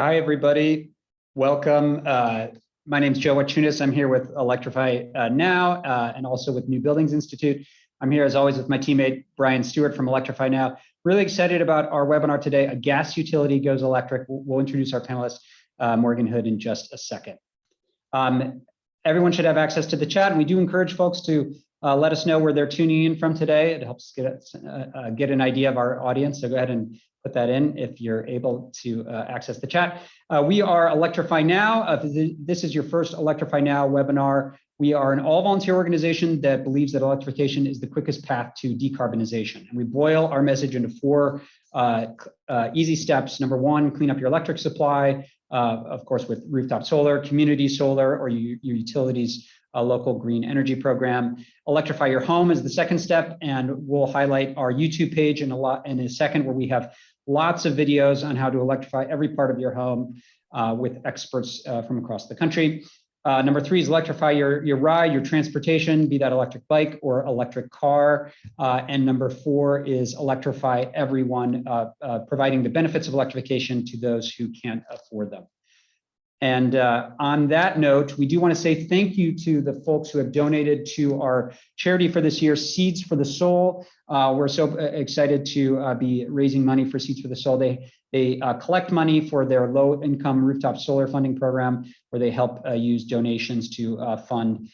Hi, everybody. Welcome. My name is Joe Wachunas. I'm here with Electrify Now and also with New Buildings Institute. I'm here, as always, with my teammate, Brian Stewart from Electrify Now. Really excited about our webinar today, A Gas Utility Goes Electric. We'll introduce our panelist, Morgan Hood, in just a second. Everyone should have access to the chat, and we do encourage folks to let us know where they're tuning in from today. It helps get an idea of our audience, so go ahead and put that in if you're able to access the chat. We are Electrify Now. This is your first Electrify Now webinar. We are an all-volunteer organization that believes that electrification is the quickest path to decarbonization. And we boil our message into four easy steps. Number one, clean up your electric supply, of course, with rooftop solar, community solar, or your utilities local green energy program. Electrify your home is the second step, and we'll highlight our YouTube page in a second, where we have lots of videos on how to electrify every part of your home with experts from across the country. Number three is electrify your ride, your transportation, be that electric bike or electric car. And number four is electrify everyone, providing the benefits of electrification to those who can't afford them. And on that note, we do want to say thank you to the folks who have donated to our charity for this year, Seeds for the Soul. We're so excited to be raising money for Seeds for the Soul. They collect money for their low-income rooftop solar funding program, where they help use donations to fund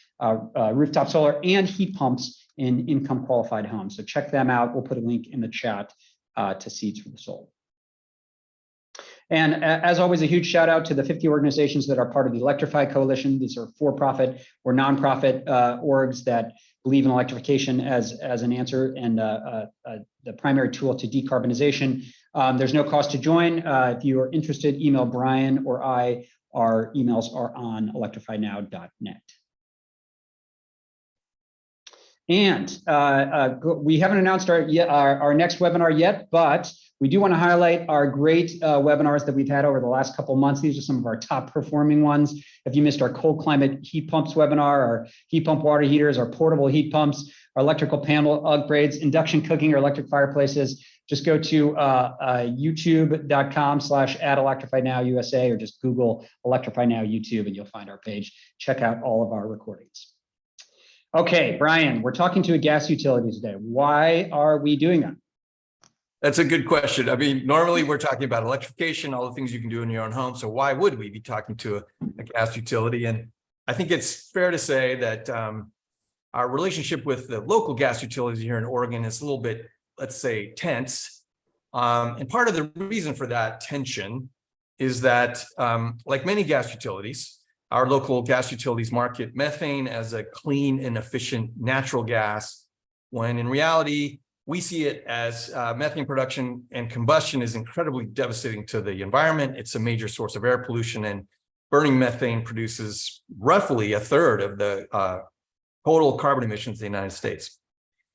rooftop solar and heat pumps in income-qualified homes. So check them out. We'll put a link in the chat to Seeds for the Soul. And as always, a huge shout out to the 50 organizations that are part of the Electrify Coalition. These are for-profit or nonprofit orgs that believe in electrification as an answer and the primary tool to decarbonization. There's no cost to join. If you are interested, email Brian or I. Our emails are on electrifynow.net. And we haven't announced our next webinar yet, but we do want to highlight our great webinars that we've had over the last couple of months. These are some of our top performing ones. If you missed our cold climate heat pumps webinar, our heat pump water heaters, our portable heat pumps, our electrical panel upgrades, induction cooking, or electric fireplaces, just go to youtube.com/@electrifynowusa, or just Google Electrify Now YouTube and you'll find our page. Check out all of our recordings. Okay, Brian, we're talking to a gas utility today. Why are we doing that? That's a good question. I mean, normally we're talking about electrification, all the things you can do in your own home. So why would we be talking to a gas utility? And I think it's fair to say that our relationship with the local gas utilities here in Oregon is a little bit, let's say, tense. And part of the reason for that tension is that, like many gas utilities, our local gas utilities market methane as a clean and efficient natural gas, when in reality, we see it as methane production and combustion is incredibly devastating to the environment. It's a major source of air pollution, and burning methane produces roughly a third of the total carbon emissions in the United States.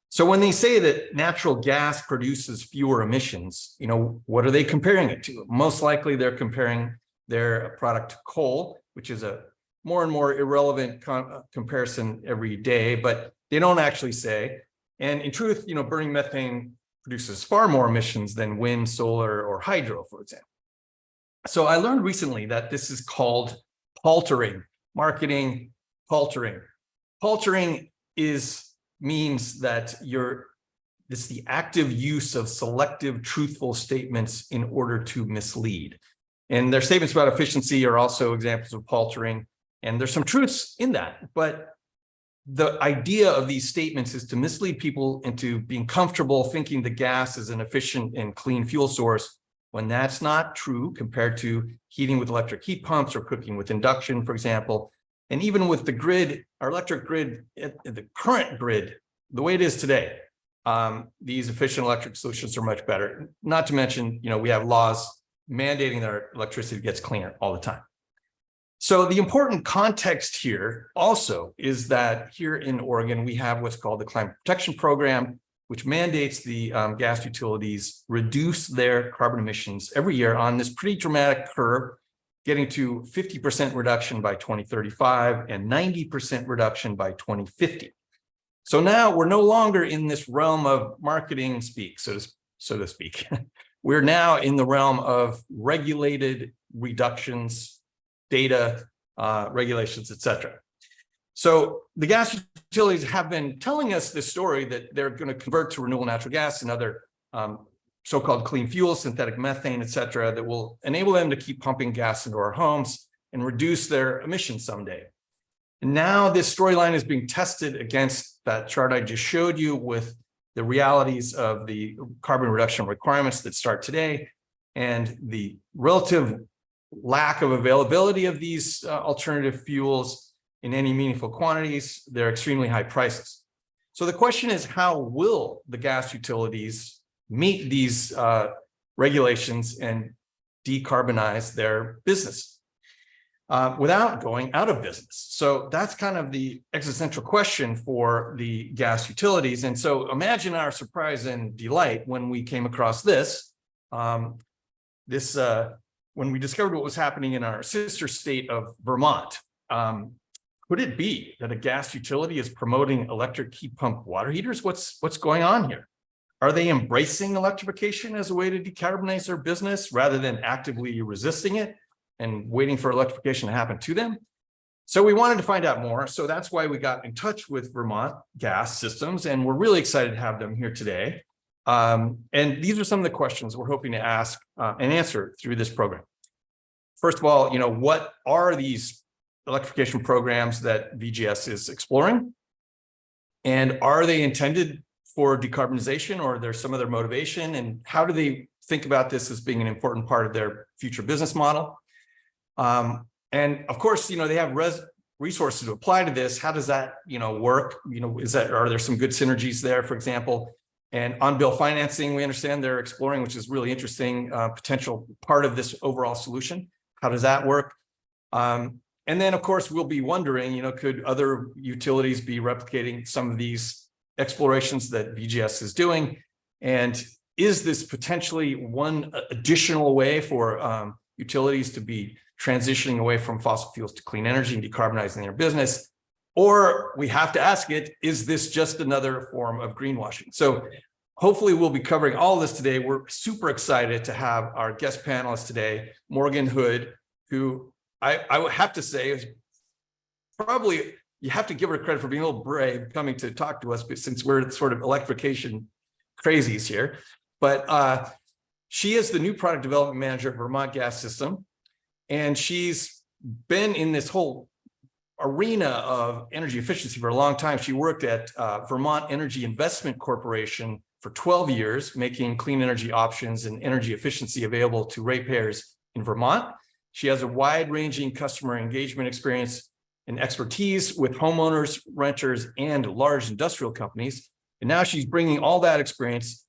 So when they say that natural gas produces fewer emissions, what are they comparing it to? Most likely they're comparing their product to coal, which is a more and more irrelevant comparison every day, but they don't actually say. And in truth, burning methane produces far more emissions than wind, solar, or hydro, for example. So I learned recently that this is called paltering, marketing paltering. Paltering means that it's the active use of selective, truthful statements in order to mislead. And their statements about efficiency are also examples of paltering. And there's some truths in that, but the idea of these statements is to mislead people into being comfortable thinking the gas is an efficient and clean fuel source, when that's not true compared to heating with electric heat pumps or cooking with induction, for example. And even with the grid, our electric grid, the current grid, the way it is today, these efficient electric solutions are much better. Not to mention, we have laws mandating that our electricity gets cleaner all the time. So the important context here also is that here in Oregon, we have what's called the Climate Protection Program, which mandates the gas utilities reduce their carbon emissions every year on this pretty dramatic curve, getting to 50% reduction by 2035 and 90% reduction by 2050. So now we're no longer in this realm of marketing speak, so to speak. We're now in the realm of regulated reductions, data, regulations, et cetera. So the gas utilities have been telling us this story that they're going to convert to renewable natural gas and other so-called clean fuels, synthetic methane, et cetera, that will enable them to keep pumping gas into our homes and reduce their emissions someday. And now this storyline is being tested against that chart I just showed you with the realities of the carbon reduction requirements that start today and the relative lack of availability of these alternative fuels in any meaningful quantities, their extremely high prices. So the question is, how will the gas utilities meet these regulations and decarbonize their business without going out of business? So that's kind of the existential question for the gas utilities. And so imagine our surprise and delight when we came across this, when we discovered what was happening in our sister state of Vermont. Could it be that a gas utility is promoting electric heat pump water heaters? What's going on here? Are they embracing electrification as a way to decarbonize their business rather than actively resisting it and waiting for electrification to happen to them? So we wanted to find out more. So that's why we got in touch with Vermont Gas Systems, and we're really excited to have them here today. And these are some of the questions we're hoping to ask and answer through this program. First of all, what are these electrification programs that VGS is exploring? And are they intended for decarbonization, or there's some other motivation? And how do they think about this as being an important part of their future business model? And of course, they have resources to apply to this. How does that, work? Are there some good synergies there, for example? And on-bill financing, we understand they're exploring, which is really interesting, potential part of this overall solution. How does that work? And then, of course, we'll be wondering, could other utilities be replicating some of these explorations that VGS is doing? And is this potentially one additional way for utilities to be transitioning away from fossil fuels to clean energy and decarbonizing their business? Or we have to ask it, is this just another form of greenwashing? So hopefully we'll be covering all of this today. We're super excited to have our guest panelist today, Morgan Hood, who I would have to say is probably, you have to give her credit for being a little brave coming to talk to us, but since we're sort of electrification crazies here. But she is the new product development manager at Vermont Gas Systems, and she's been in this whole arena of energy efficiency for a long time. She worked at Vermont Energy Investment Corporation for 12 years, making clean energy options and energy efficiency available to ratepayers in Vermont. She has a wide-ranging customer engagement experience and expertise with homeowners, renters, and large industrial companies. And now she's bringing all that experience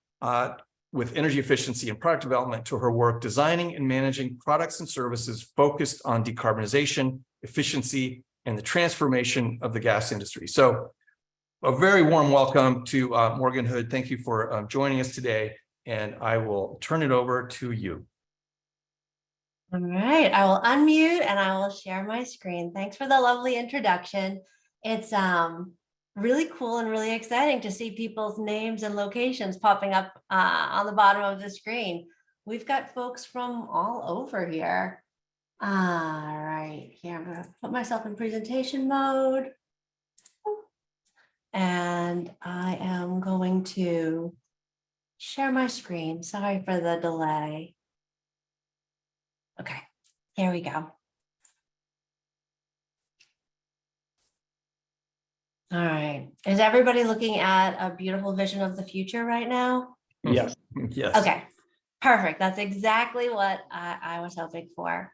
with energy efficiency and product development to her work designing and managing products and services focused on decarbonization, efficiency, and the transformation of the gas industry. So a very warm welcome to Morgan Hood. Thank you for joining us today, and I will turn it over to you. All right, I will unmute and I will share my screen. Thanks for the lovely introduction. It's really cool and really exciting to see people's names and locations popping up on the bottom of the screen. We've got folks from all over here. All right, here I'm gonna put myself in presentation mode. And I am going to share my screen. Sorry for the delay. Okay, here we go. All right, is everybody looking at a beautiful vision of the future right now? Yes. Yes. Okay, perfect. That's exactly what I was hoping for.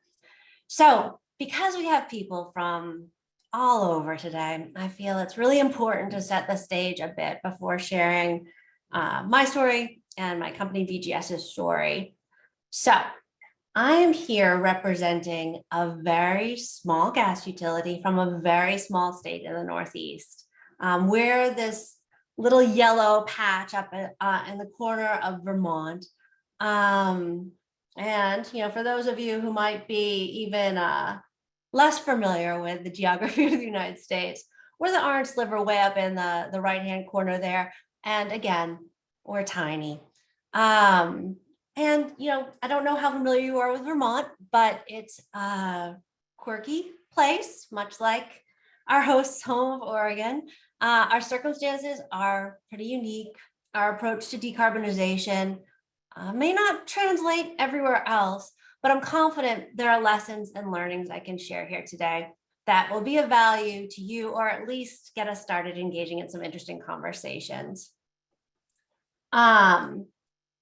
So because we have people from all over today, I feel it's really important to set the stage a bit before sharing my story and my company VGS's story. So I am here representing a very small gas utility from a very small state in the Northeast. We're this little yellow patch up in the corner of Vermont. And, for those of you who might be even less familiar with the geography of the United States, we're the orange sliver way up in the right-hand corner there. And again, we're tiny. And, I don't know how familiar you are with Vermont, but it's a quirky place, much like our host's home of Oregon. Our circumstances are pretty unique. Our approach to decarbonization may not translate everywhere else, but I'm confident there are lessons and learnings I can share here today that will be of value to you, or at least get us started engaging in some interesting conversations.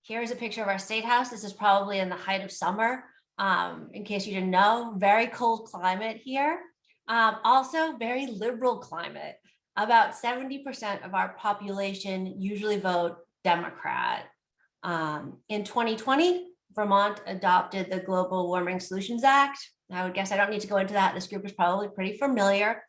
Here's a picture of our state house. This is probably in the height of summer. In case you didn't know, very cold climate here. Also very liberal climate. About 70% of our population usually vote Democrat. In 2020, Vermont adopted the Global Warming Solutions Act. I would guess I don't need to go into that. This group is probably pretty familiar,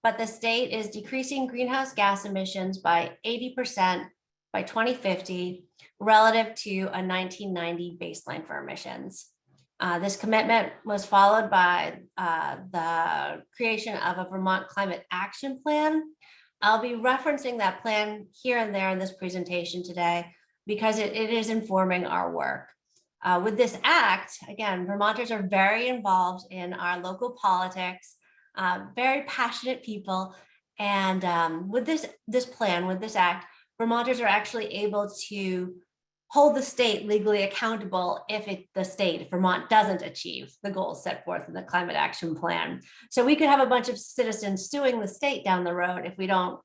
but the state is decreasing greenhouse gas emissions by 80% by 2050 relative to a 1990 baseline for emissions. This commitment was followed by the creation of a Vermont Climate Action Plan. I'll be referencing that plan here and there in this presentation today because it is informing our work. With this act, again, Vermonters are very involved in our local politics, very passionate people. And with this plan, with this act, Vermonters are actually able to hold the state legally accountable if Vermont doesn't achieve the goals set forth in the Climate Action Plan. So we could have a bunch of citizens suing the state down the road if we don't,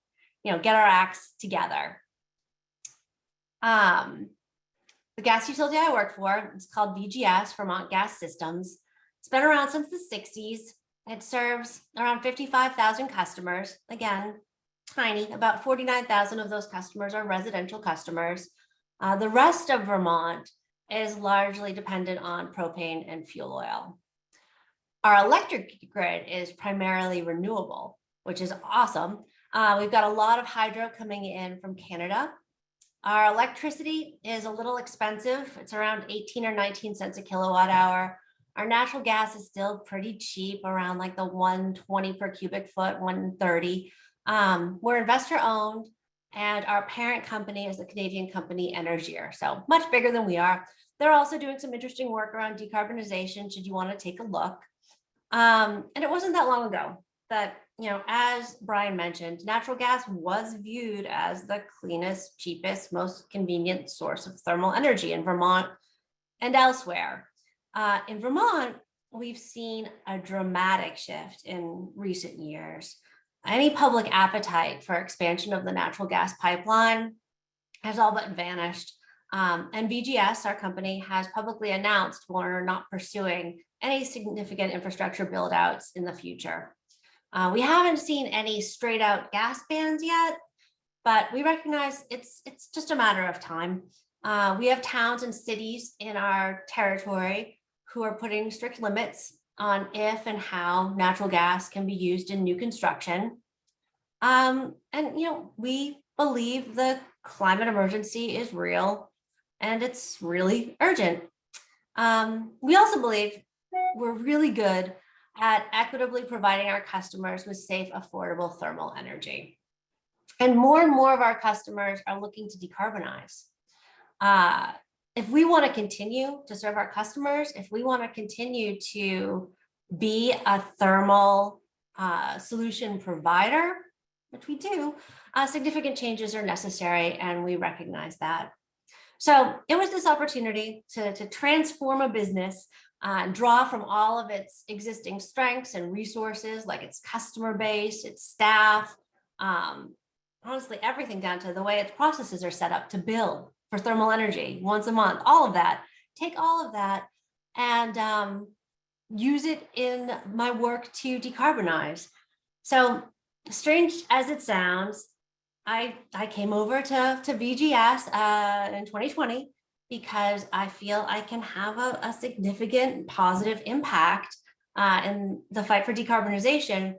get our acts together. The gas utility I work for, it's called VGS, Vermont Gas Systems. It's been around since the 60s. It serves around 55,000 customers. Again, tiny, about 49,000 of those customers are residential customers. The rest of Vermont is largely dependent on propane and fuel oil. Our electric grid is primarily renewable, which is awesome. We've got a lot of hydro coming in from Canada. Our electricity is a little expensive. It's around 18 or 19 cents a kilowatt hour. Our natural gas is still pretty cheap, around like the 120 per cubic foot, 130. We're investor owned, and our parent company is the Canadian company Energier, so much bigger than we are. They're also doing some interesting work around decarbonization, should you want to take a look. And it wasn't that long ago that, as Brian mentioned, natural gas was viewed as the cleanest, cheapest, most convenient source of thermal energy in Vermont and elsewhere. In Vermont, we've seen a dramatic shift in recent years. Any public appetite for expansion of the natural gas pipeline has all but vanished. And VGS, our company, has publicly announced we're not pursuing any significant infrastructure build outs in the future. We haven't seen any straight out gas bans yet, but we recognize it's just a matter of time. We have towns and cities in our territory who are putting strict limits on if and how natural gas can be used in new construction. And we believe the climate emergency is real and it's really urgent. We also believe we're really good at equitably providing our customers with safe, affordable thermal energy. And more of our customers are looking to decarbonize. If we want to continue to serve our customers, if we want to continue to be a thermal solution provider, which we do, significant changes are necessary, and we recognize that. So it was this opportunity to transform a business and draw from all of its existing strengths and resources, like its customer base, its staff, honestly, everything down to the way its processes are set up to bill for thermal energy once a month, all of that. Take all of that and use it in my work to decarbonize. So strange as it sounds, I came over to VGS in 2020 because I feel I can have a significant positive impact in the fight for decarbonization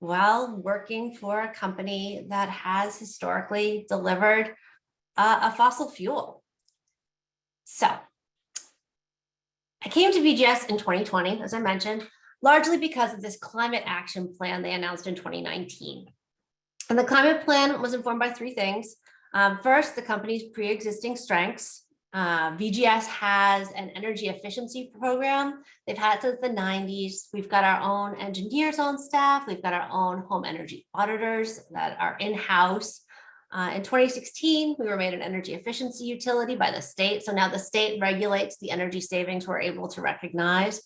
while working for a company that has historically delivered a fossil fuel. So I came to VGS in 2020, as I mentioned, largely because of this climate action plan they announced in 2019. And the climate plan was informed by three things. First, the company's pre-existing strengths. VGS has an energy efficiency program. They've had since the 90s. We've got our own engineers on staff. We've got our own home energy auditors that are in-house. In 2016, we were made an energy efficiency utility by the state. So now the state regulates the energy savings we're able to recognize.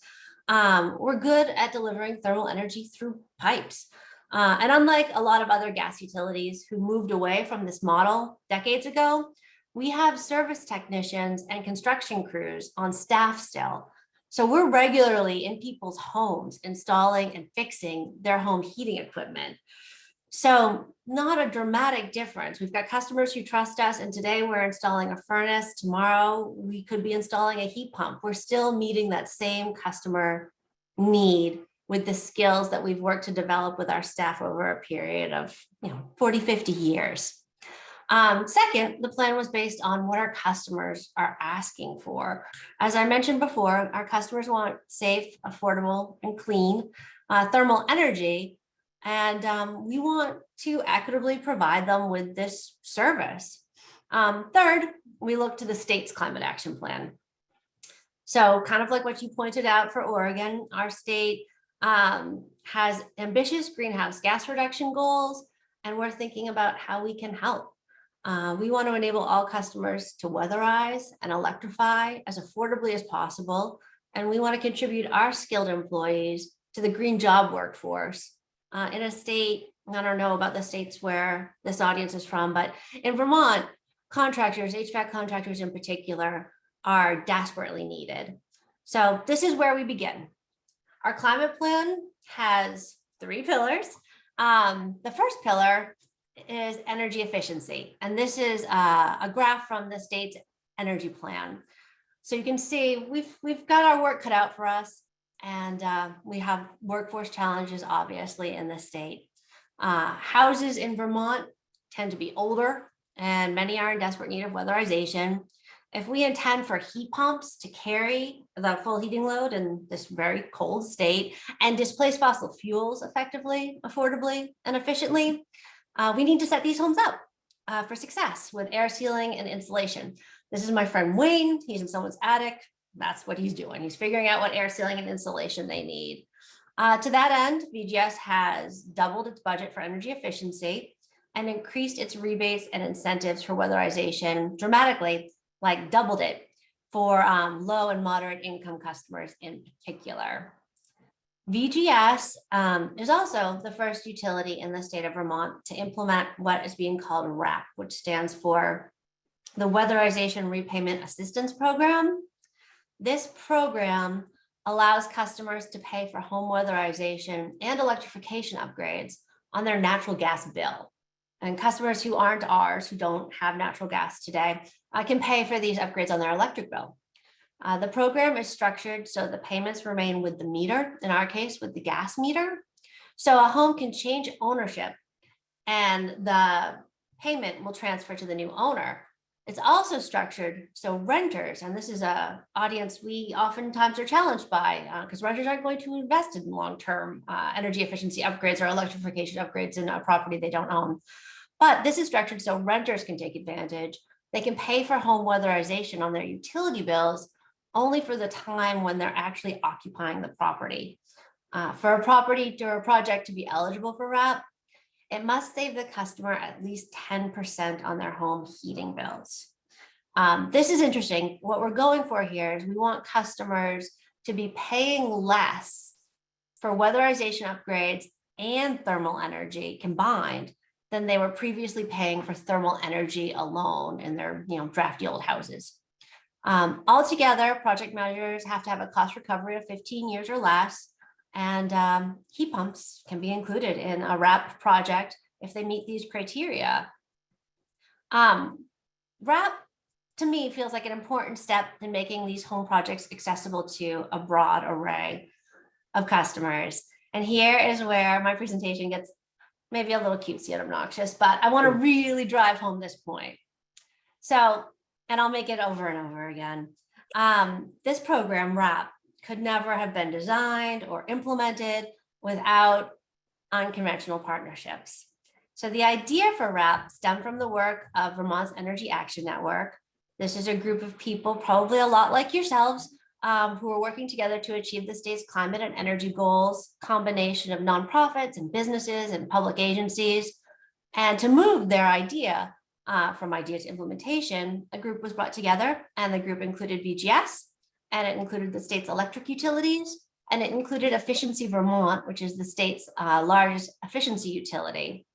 We're good at delivering thermal energy through pipes. And unlike a lot of other gas utilities who moved away from this model decades ago, we have service technicians and construction crews on staff still. So we're regularly in people's homes installing and fixing their home heating equipment. So not a dramatic difference. We've got customers who trust us, and today we're installing a furnace. Tomorrow we could be installing a heat pump. We're still meeting that same customer need with the skills that we've worked to develop with our staff over a period of 40, 50 years. Second, the plan was based on what our customers are asking for. As I mentioned before, our customers want safe, affordable, and clean thermal energy. And we want to equitably provide them with this service. Third, we look to the state's climate action plan. So kind of like what you pointed out for Oregon, our state has ambitious greenhouse gas reduction goals, and we're thinking about how we can help. We want to enable all customers to weatherize and electrify as affordably as possible. And we want to contribute our skilled employees to the green job workforce in a state. I don't know about the states where this audience is from, but in Vermont, contractors, HVAC contractors in particular, are desperately needed. So this is where we begin. Our climate plan has 3 pillars. The first pillar is energy efficiency. And this is a graph from the state's energy plan. So you can see we've got our work cut out for us, and we have workforce challenges, obviously, in the state. Houses in Vermont tend to be older, and many are in desperate need of weatherization. If we intend for heat pumps to carry the full heating load in this very cold state and displace fossil fuels effectively, affordably, and efficiently, we need to set these homes up for success with air sealing and insulation. This is my friend Wayne. He's in someone's attic. That's what he's doing. He's figuring out what air sealing and insulation they need. To that end, VGS has doubled its budget for energy efficiency and increased its rebates and incentives for weatherization dramatically, like doubled it for low and moderate income customers in particular. VGS is also the first utility in the state of Vermont to implement what is being called WRAP, which stands for the Weatherization Repayment Assistance Program. This program allows customers to pay for home weatherization and electrification upgrades on their natural gas bill. And customers who aren't ours, who don't have natural gas today, can pay for these upgrades on their electric bill. The program is structured so the payments remain with the meter, in our case, with the gas meter. So a home can change ownership and the payment will transfer to the new owner. It's also structured so renters, and this is an audience we oftentimes are challenged by because renters aren't going to invest in long-term energy efficiency upgrades or electrification upgrades in a property they don't own. But this is structured so renters can take advantage. They can pay for home weatherization on their utility bills only for the time when they're actually occupying the property. For a property or a project to be eligible for WRAP, it must save the customer at least 10% on their home heating bills. This is interesting. What we're going for here is we want customers to be paying less for weatherization upgrades and thermal energy combined than they were previously paying for thermal energy alone in their drafty old houses. Altogether, project managers have to have a cost recovery of 15 years or less, and heat pumps can be included in a WRAP project if they meet these criteria. WRAP, to me, feels like an important step in making these home projects accessible to a broad array of customers. And here is where my presentation gets maybe a little cutesy and obnoxious, but I want to really drive home this point. So, and I'll make it over and over again. This program, WRAP, could never have been designed or implemented without unconventional partnerships. So the idea for WRAP stemmed from the work of Vermont's Energy Action Network, This is a group of people, probably a lot like yourselves, who are working together to achieve the state's climate and energy goals, combination of nonprofits and businesses and public agencies. And to move their idea from idea to implementation, a group was brought together, and the group included VGS, and it included the state's electric utilities, and it included Efficiency Vermont, which is the state's largest efficiency utility.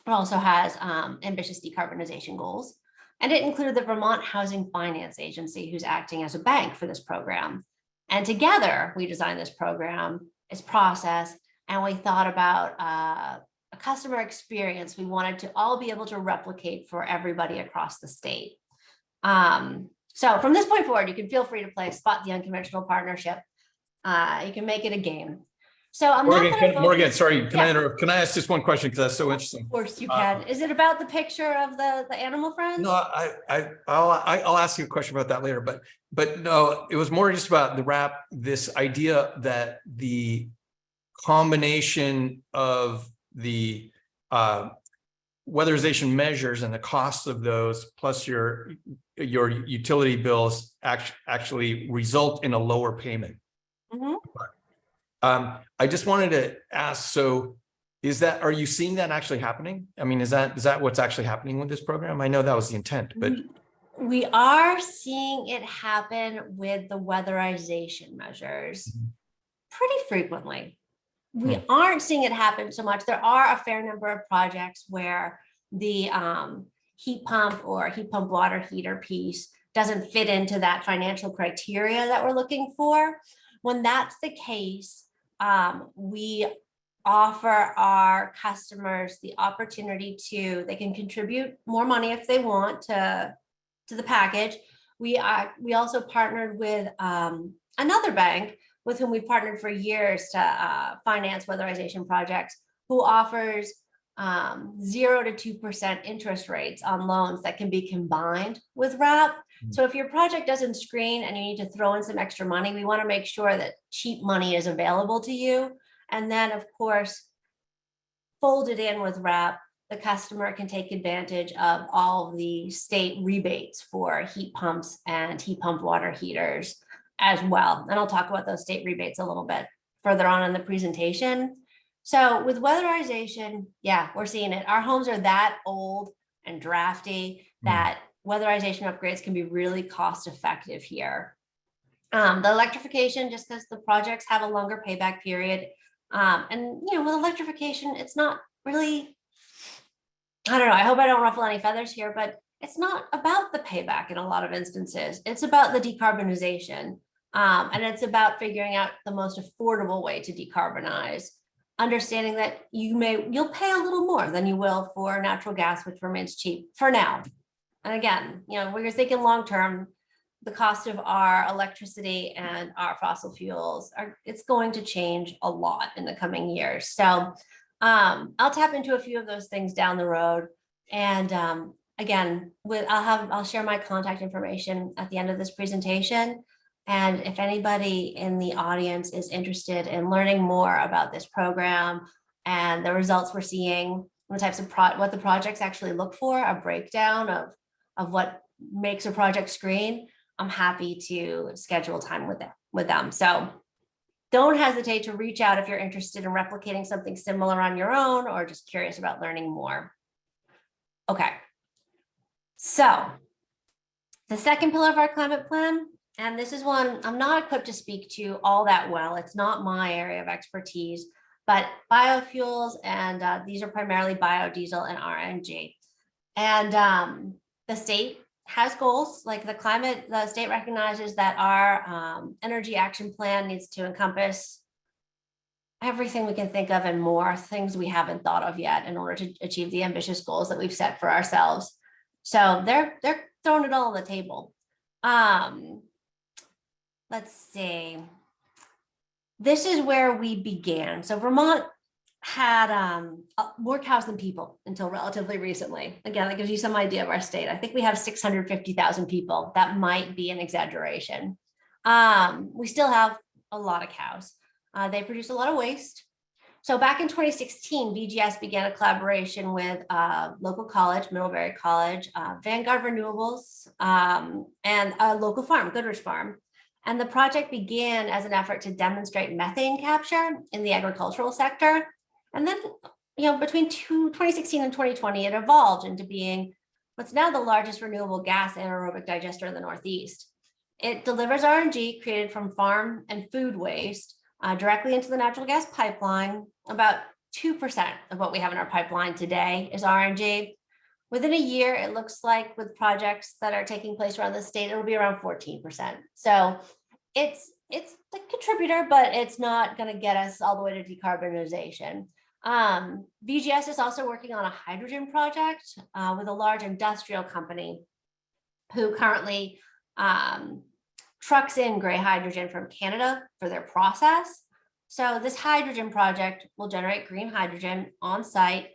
It also has ambitious decarbonization goals. And it included the Vermont Housing Finance Agency, who's acting as a bank for this program. And together, we designed this program, its process, and we thought about a customer experience we wanted to all be able to replicate for everybody across the state. So from this point forward, you can feel free to play Spot the Unconventional Partnership. You can make it a game. So I'm Morgan, sorry, can I interrupt? Can I ask just one question? Because that's so interesting. Of course you can. Is it about the picture of the animal friends? No, I'll ask you a question about that later, but no, it was more just about the wrap, this idea that the combination of the weatherization measures and the costs of those, plus your utility bills actually result in a lower payment. Mhm. I just wanted to ask, so are you seeing that actually happening? I mean, is that what's actually happening with this program? I know that was the intent, but we are seeing it happen with the weatherization measures pretty frequently. We aren't seeing it happen so much. There are a fair number of projects where the heat pump or heat pump water heater piece doesn't fit into that financial criteria that we're looking for. When that's the case, we offer our customers the opportunity they can contribute more money if they want to the package. We also partnered with another bank with whom we've partnered for years to finance weatherization projects, who offers 0 to 2% interest rates on loans that can be combined with WRAP. So if your project doesn't screen and you need to throw in some extra money, we want to make sure that cheap money is available to you. And then, of course, folded in with WRAP, the customer can take advantage of all the state rebates for heat pumps and heat pump water heaters as well. And I'll talk about those state rebates a little bit further on in the presentation. So with weatherization, yeah, we're seeing it. Our homes are that old and drafty that weatherization upgrades can be really cost effective here. The electrification, just because the projects have a longer payback period. And with electrification, it's not really, I don't know, I hope I don't ruffle any feathers here, but it's not about the payback in a lot of instances. It's about the decarbonization. And it's about figuring out the most affordable way to decarbonize, understanding that you'll pay a little more than you will for natural gas, which remains cheap for now. And again, when you're thinking long-term, the cost of our electricity and our fossil fuels it's going to change a lot in the coming years. So I'll tap into a few of those things down the road. And again, I'll share my contact information at the end of this presentation. And if anybody in the audience is interested in learning more about this program and the results we're seeing, the types of what the projects actually look for, a breakdown of what makes a project screen, I'm happy to schedule time with them. So don't hesitate to reach out if you're interested in replicating something similar on your own or just curious about learning more. Okay, so the second pillar of our climate plan, and this is one I'm not equipped to speak to all that well. It's not my area of expertise, but biofuels, and these are primarily biodiesel and RNG. And the state has goals like the state recognizes that our energy action plan needs to encompass everything we can think of and more things we haven't thought of yet in order to achieve the ambitious goals that we've set for ourselves. So they're throwing it all on the table. Let's see. This is where we began. So Vermont had more cows than people until relatively recently. Again, that gives you some idea of our state. I think we have 650,000 people. That might be an exaggeration. We still have a lot of cows. They produce a lot of waste. So back in 2016, VGS began a collaboration with local college, Middlebury College, Vanguard Renewables, and a local farm, Goodrich Farm. And the project began as an effort to demonstrate methane capture in the agricultural sector. And then, between 2016 and 2020, it evolved into being what's now the largest renewable gas anaerobic digester in the Northeast. It delivers RNG created from farm and food waste directly into the natural gas pipeline. About 2% of what we have in our pipeline today is RNG. Within a year, it looks like with projects that are taking place around the state, it'll be around 14%. So it's a contributor, but it's not going to get us all the way to decarbonization. VGS is also working on a hydrogen project with a large industrial company who currently trucks in gray hydrogen from Canada for their process. So this hydrogen project will generate green hydrogen on site,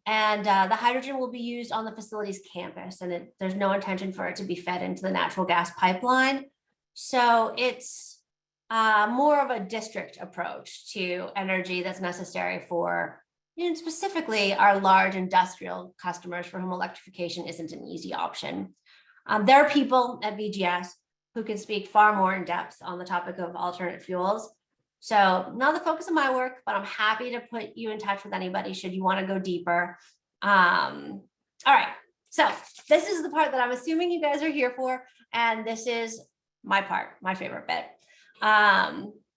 and the hydrogen will be used on the facility's campus, and there's no intention for it to be fed into the natural gas pipeline. So it's more of a district approach to energy that's necessary for, specifically our large industrial customers for whom electrification isn't an easy option. There are people at VGS who can speak far more in depth on the topic of alternate fuels. So not the focus of my work, but I'm happy to put you in touch with anybody should you want to go deeper. All right, so this is the part that I'm assuming you guys are here for, and this is my part, my favorite bit.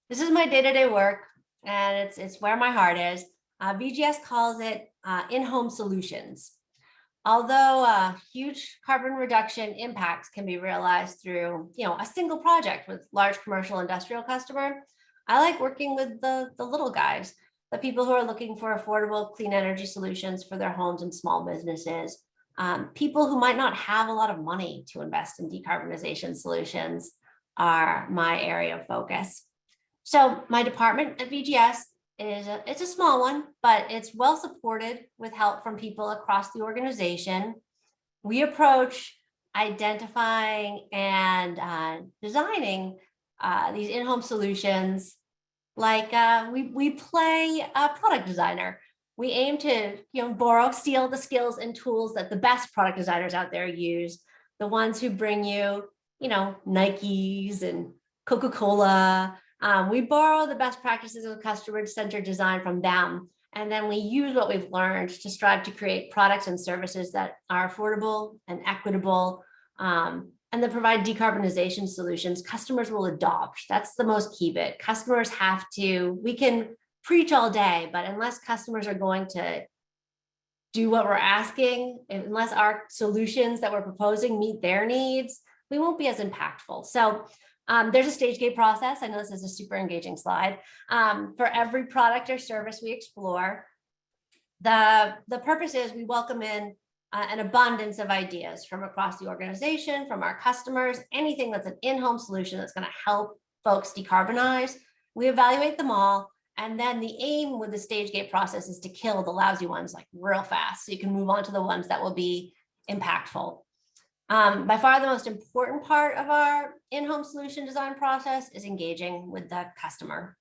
This is my day-to-day work, and it's where my heart is. VGS calls it in-home solutions. Although huge carbon reduction impacts can be realized through, a single project with large commercial industrial customer, I like working with the little guys, the people who are looking for affordable clean energy solutions for their homes and small businesses, people who might not have a lot of money to invest in decarbonization solutions are my area of focus. So my department at VGS it's a small one, but it's well supported with help from people across the organization. We approach identifying and designing these in-home solutions like we play a product designer. We aim to steal the skills and tools that the best product designers out there use, the ones who bring you Nikes and Coca-Cola. We borrow the best practices of customer-centered design from them, and then we use what we've learned to strive to create products and services that are affordable and equitable, and that provide decarbonization solutions customers will adopt. That's the most key bit. Customers have to, we can preach all day, but unless customers are going to do what we're asking, unless our solutions that we're proposing meet their needs, we won't be as impactful. So there's a stage gate process. I know this is a super engaging slide. For every product or service we explore, the purpose is we welcome in an abundance of ideas from across the organization, from our customers, anything that's an in-home solution that's going to help folks decarbonize. We evaluate them all. And then the aim with the stage gate process is to kill the lousy ones like real fast, so you can move on to the ones that will be impactful. By far the most important part of our in-home solution design process is engaging with the customer.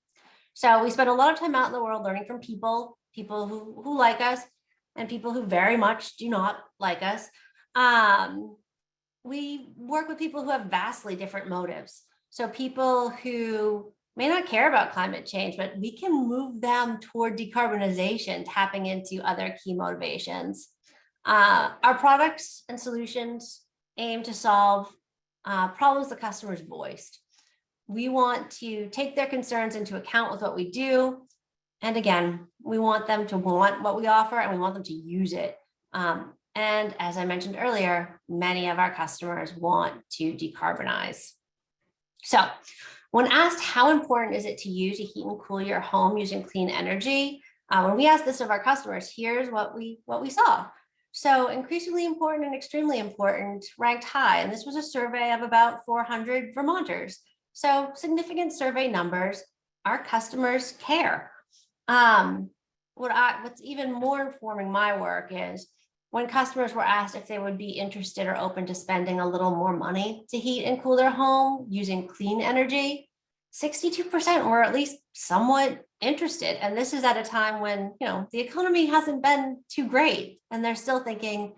So we spend a lot of time out in the world learning from people who like us and people who very much do not like us. We work with people who have vastly different motives. So people who may not care about climate change, but we can move them toward decarbonization, tapping into other key motivations. Our products and solutions aim to solve problems the customers voiced. We want to take their concerns into account with what we do. And again, we want them to want what we offer, and we want them to use it. And as I mentioned earlier, many of our customers want to decarbonize. So when asked how important is it to you to heat and cool your home using clean energy, when we asked this of our customers, here's what we saw. So increasingly important and extremely important ranked high. And this was a survey of about 400 Vermonters. So significant survey numbers. Our customers care. What's even more informing my work is when customers were asked if they would be interested or open to spending a little more money to heat and cool their home using clean energy, 62% were at least somewhat interested. And this is at a time when, the economy hasn't been too great. And they're still thinking,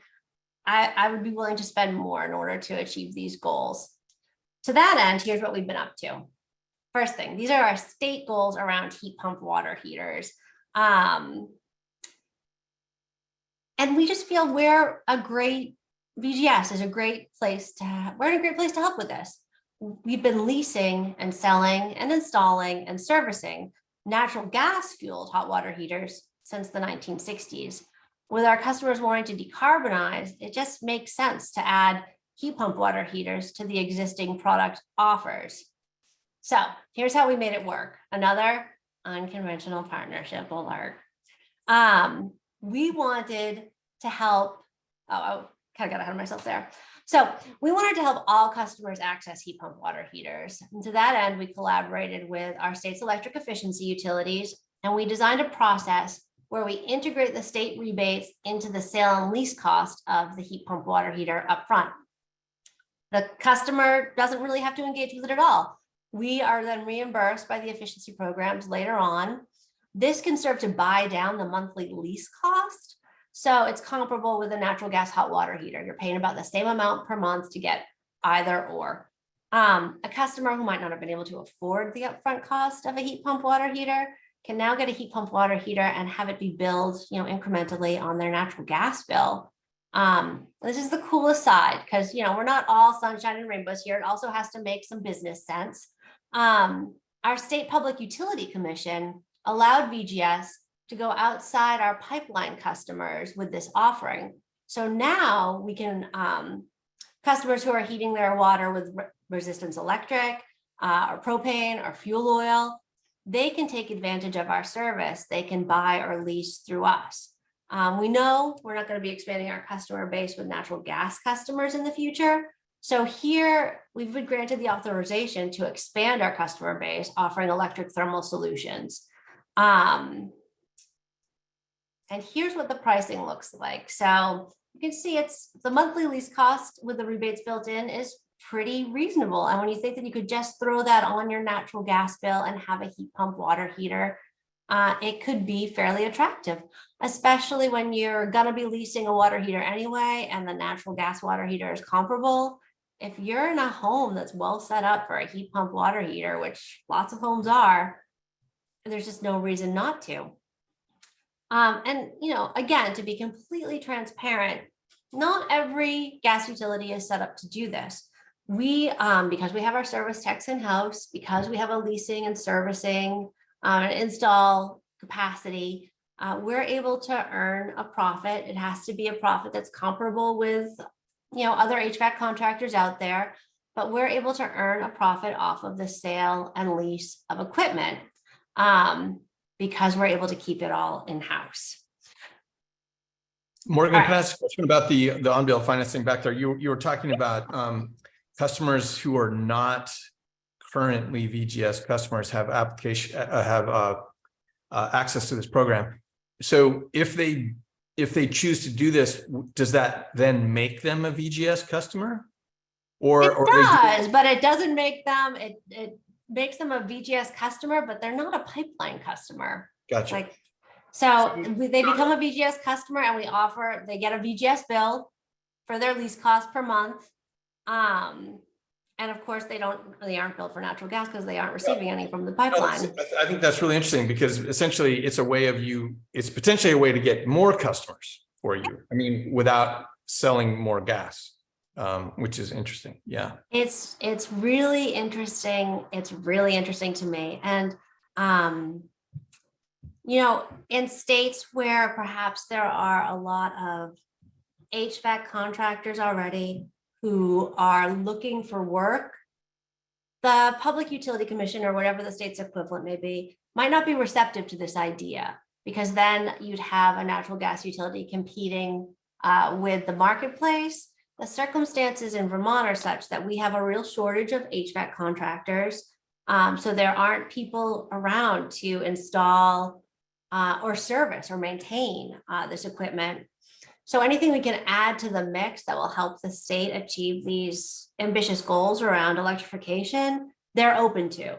I would be willing to spend more in order to achieve these goals. To that end, here's what we've been up to. First thing, these are our state goals around heat pump water heaters. And we just feel VGS is a great place we're in a great place to help with this. We've been leasing and selling and installing and servicing natural gas fueled hot water heaters since the 1960s. With our customers wanting to decarbonize, it just makes sense to add heat pump water heaters to the existing product offers. So here's how we made it work. Another unconventional partnership alert. We wanted to help, I kind of got ahead of myself there. So we wanted to help all customers access heat pump water heaters. And to that end, we collaborated with our state's electric efficiency utilities, and we designed a process where we integrate the state rebates into the sale and lease cost of the heat pump water heater upfront. The customer doesn't really have to engage with it at all. We are then reimbursed by the efficiency programs later on. This can serve to buy down the monthly lease cost. So it's comparable with a natural gas hot water heater. You're paying about the same amount per month to get either or. A customer who might not have been able to afford the upfront cost of a heat pump water heater can now get a heat pump water heater and have it be billed, incrementally on their natural gas bill. This is the coolest side because, we're not all sunshine and rainbows here. It also has to make some business sense. Our state public utility commission allowed VGS to go outside our pipeline customers with this offering. So now we can, customers who are heating their water with resistance electric, or propane or fuel oil, they can take advantage of our service. They can buy or lease through us. We know we're not going to be expanding our customer base with natural gas customers in the future. So here we've been granted the authorization to expand our customer base, offering electric thermal solutions. And here's what the pricing looks like. So you can see it's the monthly lease cost with the rebates built in is pretty reasonable. And when you think that you could just throw that on your natural gas bill and have a heat pump water heater, it could be fairly attractive, especially when you're going to be leasing a water heater anyway, and the natural gas water heater is comparable. If you're in a home that's well set up for a heat pump water heater, which lots of homes are, there's just no reason not to. And, again, to be completely transparent, not every gas utility is set up to do this. We, because we have our service techs in-house, because we have a leasing and servicing install capacity, we're able to earn a profit. It has to be a profit that's comparable with, other HVAC contractors out there, but we're able to earn a profit off of the sale and lease of equipment. Because we're able to keep it all in-house. Morgan, can I ask a question about the on-bill financing back there? You were talking about customers who are not currently VGS customers have access to this program. So if they choose to do this, does that then make them a VGS customer? It does, but it doesn't make them. It makes them a VGS customer, but they're not a pipeline customer. Gotcha. They become a VGS customer, and they get a VGS bill for their lease cost per month. And of course, they aren't billed for natural gas because they aren't receiving any from the pipeline. I think that's really interesting because essentially it's it's potentially a way to get more customers for you. I mean, without selling more gas. Which is interesting. Yeah. It's really interesting. It's really interesting to me. And, in states where perhaps there are a lot of HVAC contractors already who are looking for work, the Public Utility Commission or whatever the state's equivalent may be, might not be receptive to this idea, because then you'd have a natural gas utility competing with the marketplace. The circumstances in Vermont are such that we have a real shortage of HVAC contractors. So there aren't people around to install or service or maintain this equipment. So anything we can add to the mix that will help the state achieve these ambitious goals around electrification, they're open to.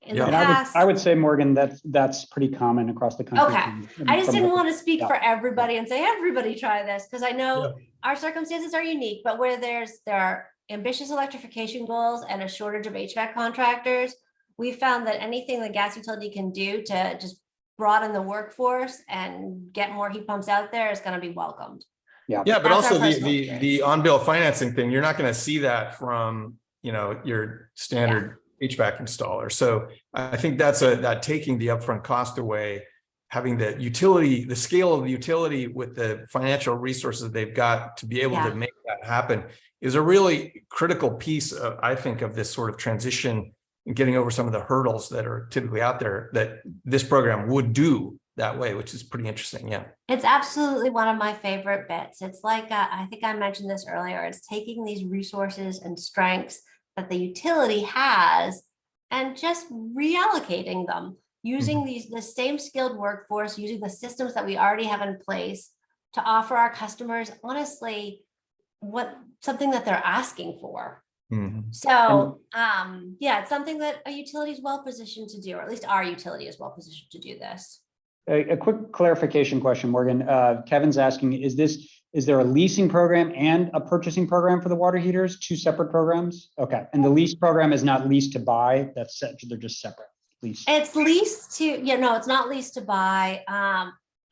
in Yeah. the And past. I would say, Morgan, that's pretty common across the country. Okay. I just didn't want to speak yeah. for everybody and say, everybody try this, because I know Yeah. our circumstances are unique, but where there are ambitious electrification goals and a shortage of HVAC contractors, we found that anything the gas utility can do to just broaden the workforce and get more heat pumps out there is going to be welcomed. Yeah, but That's our also personal the experience. on-bill financing thing, you're not going to see that from, your standard HVAC installer. So I think that's that taking the upfront cost away, having the utility, the scale of the utility with the financial resources they've got to be able to make that happen is a really critical piece of, I think, of this sort of transition and getting over some of the hurdles that are typically out there that this program would do that way, which is pretty interesting. Yeah. It's absolutely one of my favorite bits. It's like, I think I mentioned this earlier, it's taking these resources and strengths that the utility has and just reallocating them, using the same skilled workforce, using the systems that we already have in place to offer our customers, honestly, something that they're asking for. So, yeah, it's something that a utility is well positioned to do, or at least our utility is well positioned to do this. A quick clarification question, Morgan. Kevin's asking, is there a leasing program and a purchasing program for the water heaters? Two separate programs? Okay. And the lease program is not lease to buy. They're just separate. Lease. It's lease to, no, it's not lease to buy.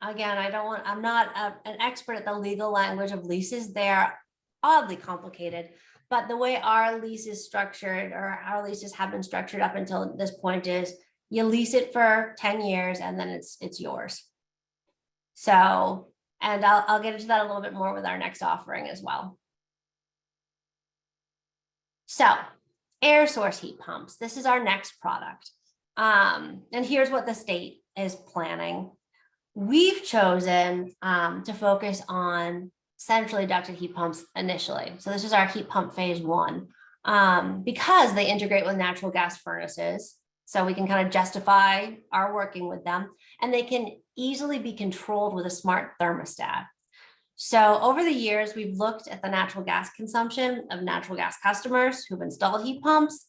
Again, I'm not an expert at the legal language of leases. They're oddly complicated, but the way our lease is structured, or our leases have been structured up until this point, is you lease it for 10 years and then it's yours. So, and I'll get into that a little bit more with our next offering as well. So, air source heat pumps. This is our next product. And here's what the state is planning. We've chosen to focus on centrally ducted heat pumps initially. So this is our heat pump phase 1, because they integrate with natural gas furnaces. So we can kind of justify our working with them, and they can easily be controlled with a smart thermostat. So over the years, we've looked at the natural gas consumption of natural gas customers who've installed heat pumps,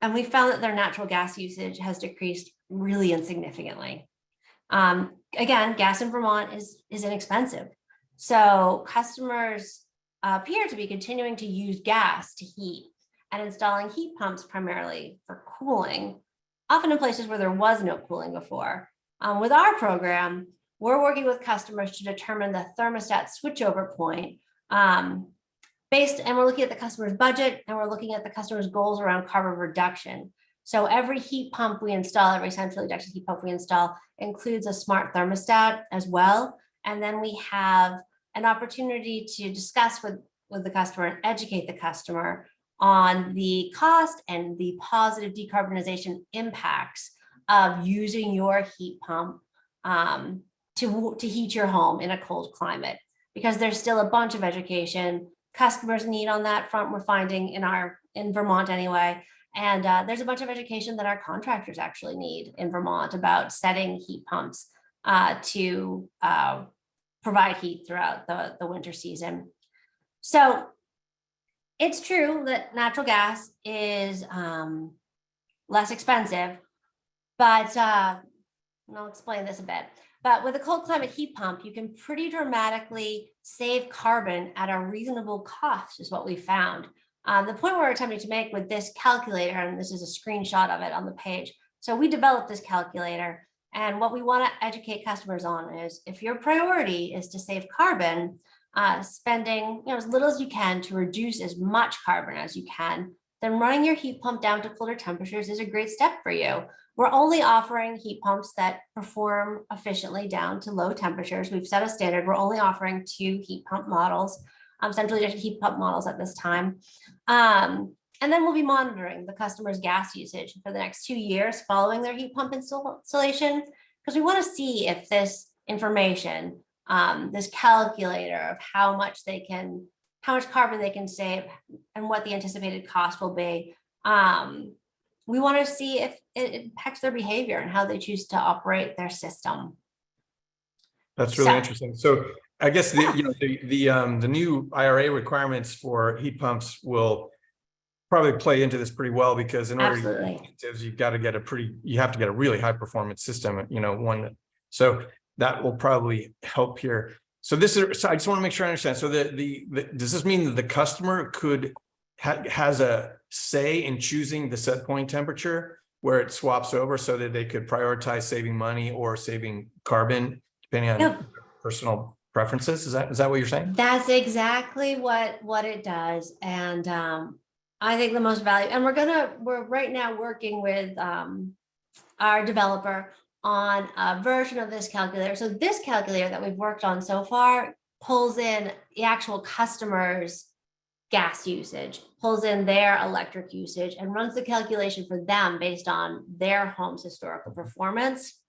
and we found that their natural gas usage has decreased really insignificantly. Again, gas in Vermont is inexpensive. So customers appear to be continuing to use gas to heat and installing heat pumps primarily for cooling, often in places where there was no cooling before. With our program, we're working with customers to determine the thermostat switchover point, and we're looking at the customer's budget, and we're looking at the customer's goals around carbon reduction. So every heat pump we install, every centrally ducted heat pump we install, includes a smart thermostat as well. And then we have an opportunity to discuss with the customer and educate the customer on the cost and the positive decarbonization impacts of using your heat pump to heat your home in a cold climate, because there's still a bunch of education customers need on that front, we're finding in Vermont anyway. And there's a bunch of education that our contractors actually need in Vermont about setting heat pumps to provide heat throughout the winter season. So it's true that natural gas is less expensive, but I'll explain this a bit. But with a cold climate heat pump, you can pretty dramatically save carbon at a reasonable cost, is what we found. The point we're attempting to make with this calculator, and this is a screenshot of it on the page. So we developed this calculator, and what we want to educate customers on is, if your priority is to save carbon, spending as little as you can to reduce as much carbon as you can, then running your heat pump down to colder temperatures is a great step for you. We're only offering heat pumps that perform efficiently down to low temperatures. We've set a standard. We're only offering 2 heat pump models, centrally ducted heat pump models at this time. And then we'll be monitoring the customer's gas usage for the next 2 years following their heat pump installation, because we want to see if this information, this calculator of how much carbon they can save and what the anticipated cost will be. We want to see if it impacts their behavior and how they choose to operate their system. That's really interesting. So I guess the new IRA requirements for heat pumps will probably play into this pretty well, because in order to Absolutely. get incentives, you have to get a really high performance system, so that will probably help here. So so I just want to make sure I understand. So does this mean that the customer has a say in choosing the set point temperature where it swaps over, so that they could prioritize saving money or saving carbon, depending on Yep. personal preferences? Is that what you're saying? That's exactly what it does. And I think the most value, and we're right now working with our developer on a version of this calculator. So this calculator that we've worked on so far pulls in the actual customer's gas usage, pulls in their electric usage, and runs the calculation for them based on their home's historical performance.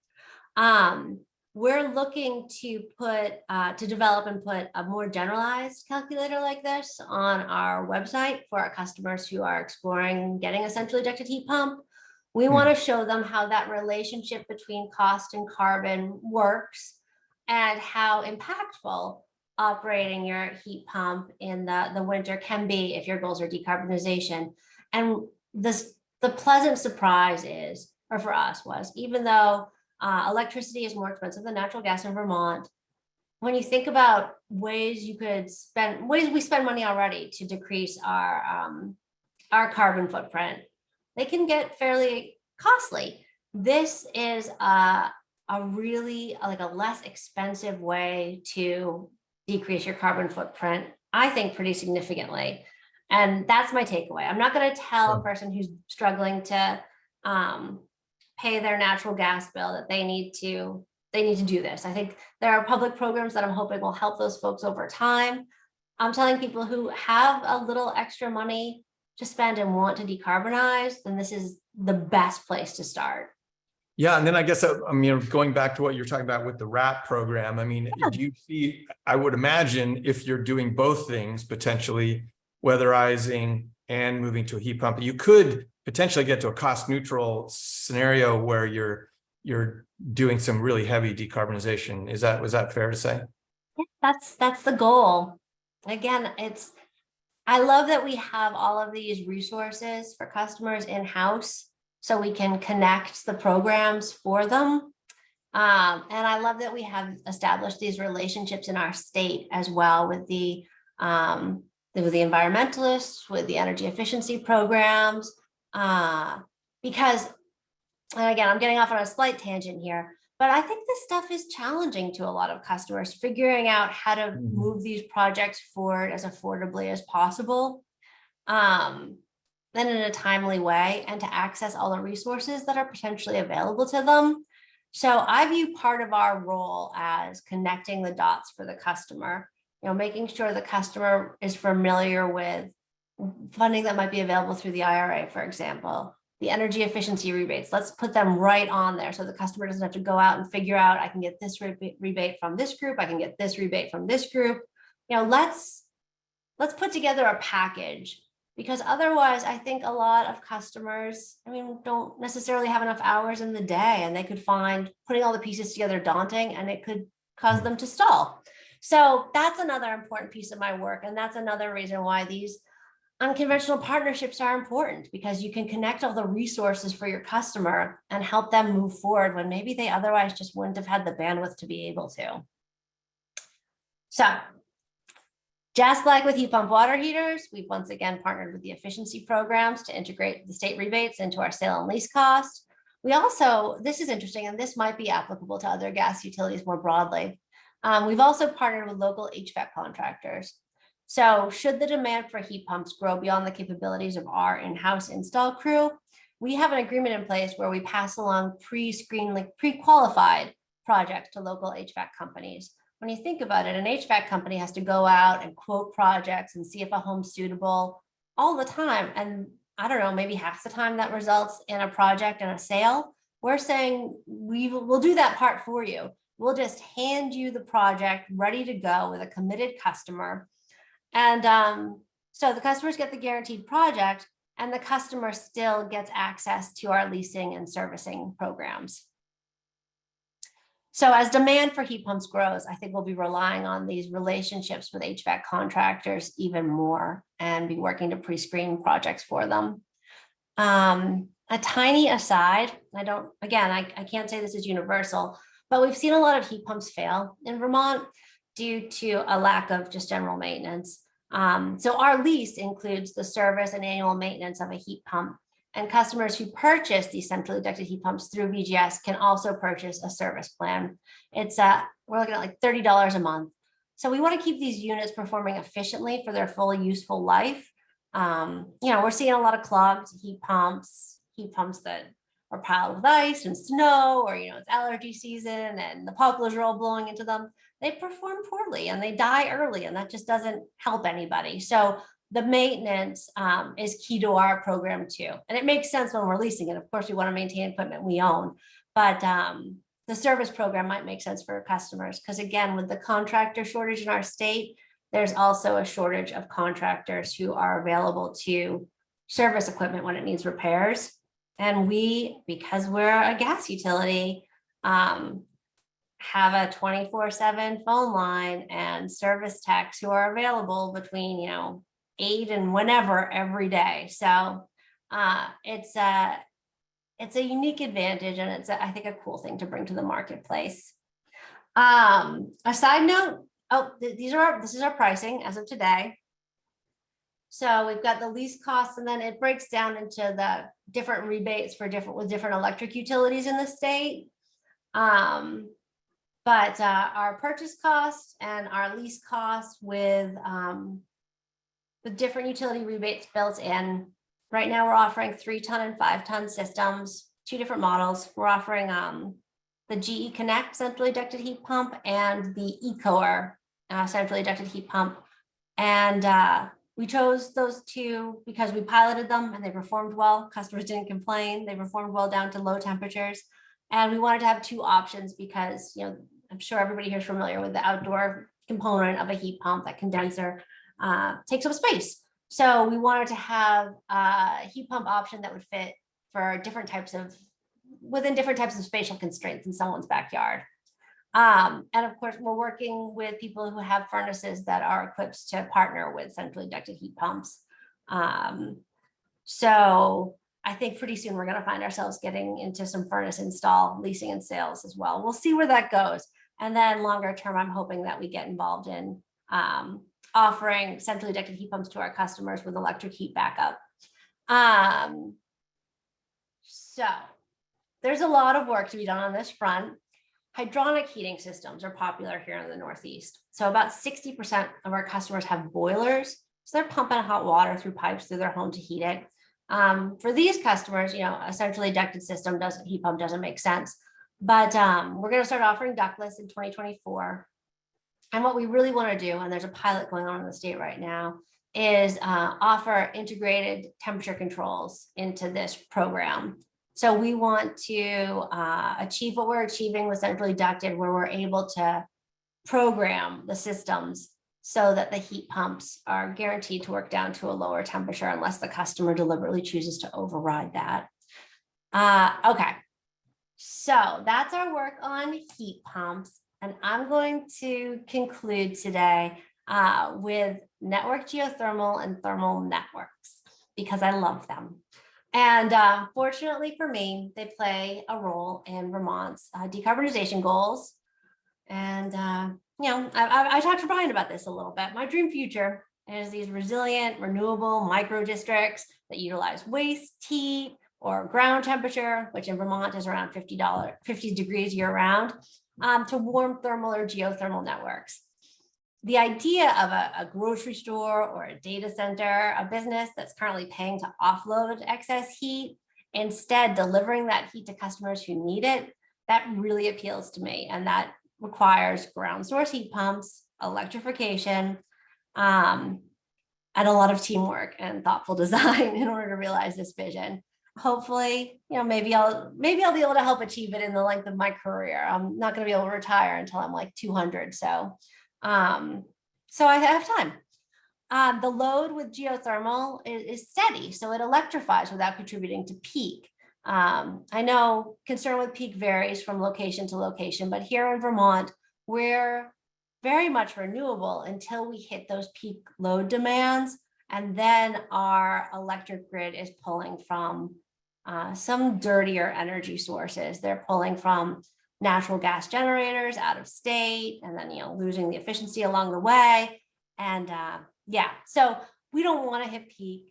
We're looking to develop and put a more generalized calculator like this on our website for our customers who are exploring getting a centrally ejected heat pump. We want to show them how that relationship between cost and carbon works, and how impactful operating your heat pump in the winter can be if your goals are decarbonization. And the pleasant surprise is, or for us was, even though electricity is more expensive than natural gas in Vermont, when you think about ways we spend money already to decrease our carbon footprint, they can get fairly costly. This is a really like a less expensive way to decrease your carbon footprint, I think, pretty significantly. And that's my takeaway. I'm not going to tell a person who's struggling to pay their natural gas bill that they need to do this. I think there are public programs that I'm hoping will help those folks over time. I'm telling people who have a little extra money to spend and want to decarbonize, then this is the best place to start. Yeah, and then I guess going back to what you're talking about with the RAP program, do you see, I would imagine, if you're doing both things, potentially weatherizing and moving to a heat pump, you could potentially get to a cost neutral scenario where you're doing some really heavy decarbonization. Was that fair to say? That's the goal. Again, I love that we have all of these resources for customers in-house, so we can connect the programs for them. And I love that we have established these relationships in our state as well with the environmentalists, with the energy efficiency programs, because, and again, I'm getting off on a slight tangent here, but I think this stuff is challenging to a lot of customers, figuring out how to move these projects forward as affordably as possible. Then in a timely way, and to access all the resources that are potentially available to them. So I view part of our role as connecting the dots for the customer, making sure the customer is familiar with funding that might be available through the IRA, for example, the energy efficiency rebates. Let's put them right on there so the customer doesn't have to go out and figure out, I can get this rebate from this group, I can get this rebate from this group. Let's put together a package. Because otherwise, I think a lot of customers, don't necessarily have enough hours in the day, and they could find putting all the pieces together daunting, and it could cause them to stall. So that's another important piece of my work. And that's another reason why these unconventional partnerships are important, because you can connect all the resources for your customer and help them move forward when maybe they otherwise just wouldn't have had the bandwidth to be able to. So, just like with heat pump water heaters, we've once again partnered with the efficiency programs to integrate the state rebates into our sale and lease cost. We also, this is interesting, and this might be applicable to other gas utilities more broadly. We've also partnered with local HVAC contractors. So should the demand for heat pumps grow beyond the capabilities of our in-house install crew, we have an agreement in place where we pass along pre-qualified projects to local HVAC companies. When you think about it, an HVAC company has to go out and quote projects and see if a home's suitable all the time. And I don't know, maybe half the time that results in a project and a sale. We're saying we'll do that part for you. We'll just hand you the project ready to go with a committed customer. And so the customers get the guaranteed project, and the customer still gets access to our leasing and servicing programs. So as demand for heat pumps grows, I think we'll be relying on these relationships with HVAC contractors even more and be working to pre-screen projects for them. A tiny aside, I can't say this is universal, but we've seen a lot of heat pumps fail in Vermont due to a lack of just general maintenance. So our lease includes the service and annual maintenance of a heat pump, and customers who purchase these centrally ducted heat pumps through VGS can also purchase a service plan. It's we're looking at like $30 a month. So we want to keep these units performing efficiently for their full useful life. We're seeing a lot of clogged heat pumps that are piled with ice and snow, or it's allergy season and the poplars are all blowing into them. They perform poorly and they die early, and that just doesn't help anybody. So the maintenance is key to our program too. And it makes sense when we're leasing it. Of course, we want to maintain equipment we own, but the service program might make sense for customers, because again, with the contractor shortage in our state, there's also a shortage of contractors who are available to service equipment when it needs repairs. And because we're a gas utility, have a 24/7 phone line and service techs who are available between 8 and whenever every day. So it's a unique advantage, and it's I think a cool thing to bring to the marketplace. A side note, this is our pricing as of today. So we've got the lease costs, and then it breaks down into the different rebates with different electric utilities in the state. But our purchase cost and our lease cost with different utility rebates built in. Right now, we're offering 3-ton and 5-ton systems, 2 different models. We're offering the GE Connect centrally ducted heat pump and the eCore centrally ducted heat pump. And we chose those 2 because we piloted them and they performed well. Customers didn't complain. They performed well down to low temperatures. And we wanted to have 2 options because, I'm sure everybody here is familiar with the outdoor component of a heat pump. That condenser takes up space. So we wanted to have a heat pump option that would fit for within different types of spatial constraints in someone's backyard. And of course, we're working with people who have furnaces that are equipped to partner with centrally ducted heat pumps. So I think pretty soon we're going to find ourselves getting into some furnace install, leasing, and sales as well. We'll see where that goes. And then longer term, I'm hoping that we get involved in offering centrally ducted heat pumps to our customers with electric heat backup. So there's a lot of work to be done on this front. Hydronic heating systems are popular here in the Northeast. So about 60% of our customers have boilers. So they're pumping hot water through pipes through their home to heat it. For these customers, a centrally ducted heat pump doesn't make sense. But we're going to start offering ductless in 2024. And what we really want to do, and there's a pilot going on in the state right now, is offer integrated temperature controls into this program. So we want to achieve what we're achieving with centrally ducted, where we're able to program the systems so that the heat pumps are guaranteed to work down to a lower temperature unless the customer deliberately chooses to override that. Okay, so that's our work on heat pumps. And I'm going to conclude today with network geothermal and thermal networks, because I love them. And fortunately for me, they play a role in Vermont's decarbonization goals. And, I talked to Brian about this a little bit. My dream future is these resilient, renewable micro districts that utilize waste heat or ground temperature, which in Vermont is around 50 degrees year round, to warm thermal or geothermal networks. The idea of a grocery store or a data center, a business that's currently paying to offload excess heat, instead delivering that heat to customers who need it, that really appeals to me. And that requires ground source heat pumps, electrification, and a lot of teamwork and thoughtful design in order to realize this vision. Hopefully, maybe I'll be able to help achieve it in the length of my career. I'm not going to be able to retire until I'm like 200. So I have time. The load with geothermal is steady, so it electrifies without contributing to peak. I know concern with peak varies from location to location, but here in Vermont, we're very much renewable until we hit those peak load demands. And then our electric grid is pulling from some dirtier energy sources. They're pulling from natural gas generators out of state, and then, losing the efficiency along the way. And yeah, so we don't want to hit peak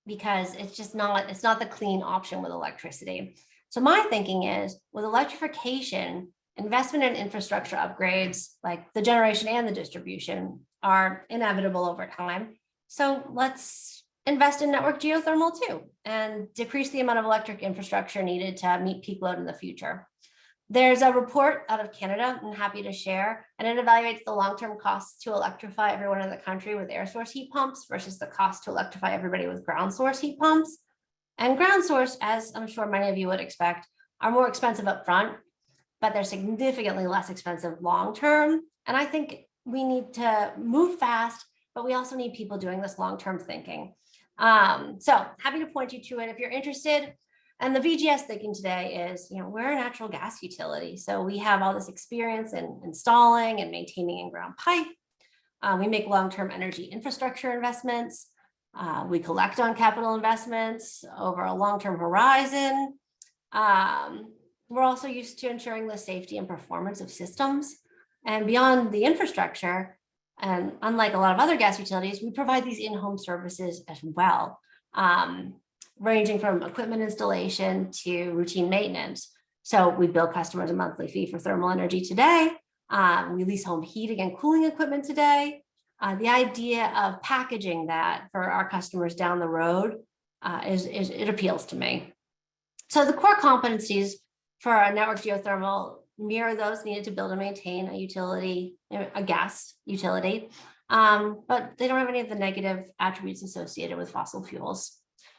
because it's not the clean option with electricity. So my thinking is, with electrification, investment in infrastructure upgrades, like the generation and the distribution, are inevitable over time. So let's invest in network geothermal too, and decrease the amount of electric infrastructure needed to meet peak load in the future. There's a report out of Canada I'm happy to share, and it evaluates the long-term costs to electrify everyone in the country with air source heat pumps versus the cost to electrify everybody with ground source heat pumps. And ground source, as I'm sure many of you would expect, are more expensive up front, but they're significantly less expensive long-term. And I think we need to move fast, but we also need people doing this long-term thinking. So happy to point you to it if you're interested. And the VGS thinking today is, we're a natural gas utility. So we have all this experience in installing and maintaining in-ground pipe. We make long-term energy infrastructure investments. We collect on capital investments over a long-term horizon. We're also used to ensuring the safety and performance of systems. And beyond the infrastructure, and unlike a lot of other gas utilities, we provide these in-home services as well, ranging from equipment installation to routine maintenance. So we bill customers a monthly fee for thermal energy today. We lease home heating and cooling equipment today. The idea of packaging that for our customers down the road it appeals to me. So the core competencies for a network geothermal mirror those needed to build and maintain a utility, a gas utility, but they don't have any of the negative attributes associated with fossil fuels.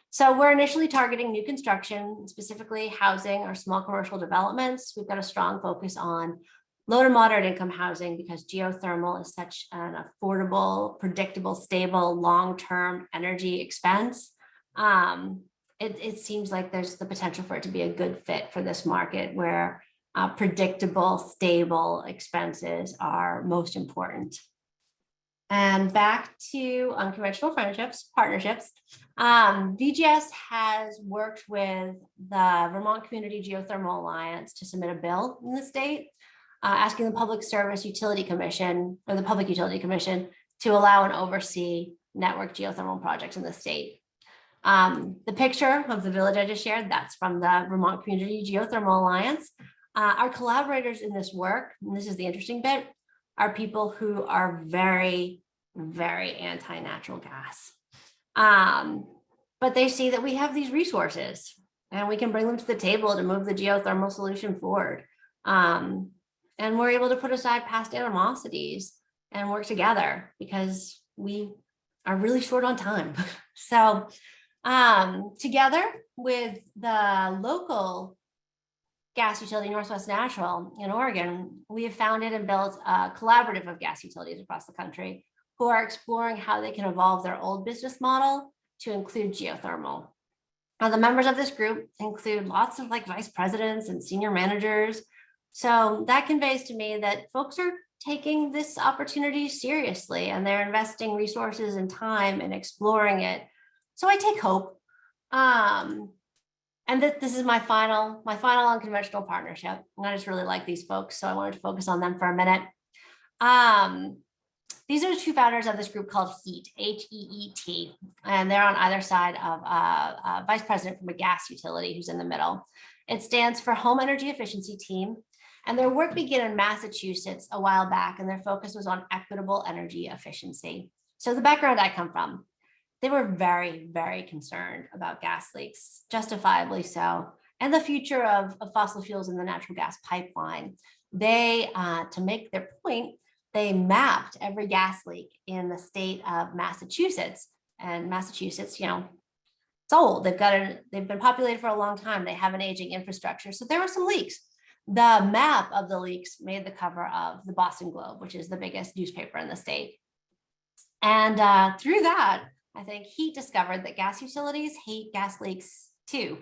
So we're initially targeting new construction, specifically housing or small commercial developments. We've got a strong focus on low to moderate income housing because geothermal is such an affordable, predictable, stable, long-term energy expense. It seems like there's the potential for it to be a good fit for this market where predictable, stable expenses are most important. And back to unconventional partnerships. VGS has worked with the Vermont Community Geothermal Alliance to submit a bill in the state, asking the Public Service Utility Commission, or the Public Utility Commission, to allow and oversee network geothermal projects in the state. The picture of the village I just shared, that's from the Vermont Community Geothermal Alliance. Our collaborators in this work, and this is the interesting bit, are people who are very, very anti-natural gas. But they see that we have these resources and we can bring them to the table to move the geothermal solution forward. And we're able to put aside past animosities and work together because we are really short on time. So together with the local gas utility, Northwest Natural in Oregon, we have founded and built a collaborative of gas utilities across the country who are exploring how they can evolve their old business model to include geothermal. Now, the members of this group include lots of vice presidents and senior managers. So that conveys to me that folks are taking this opportunity seriously and they're investing resources and time in exploring it. So I take hope. And this is my final unconventional partnership. And I just really like these folks, so I wanted to focus on them for a minute. These are the two founders of this group called HEAT, H-E-E-T, and they're on either side of a vice president from a gas utility who's in the middle. It stands for Home Energy Efficiency Team, and their work began in Massachusetts a while back, and their focus was on equitable energy efficiency. So the background I come from, they were very, very concerned about gas leaks, justifiably so, and the future of fossil fuels in the natural gas pipeline. They, to make their point, they mapped every gas leak in the state of Massachusetts, and Massachusetts, it's old. They've been populated for a long time. They have an aging infrastructure. So there were some leaks. The map of the leaks made the cover of the Boston Globe, which is the biggest newspaper in the state. And through that, I think HEAT discovered that gas utilities hate gas leaks too.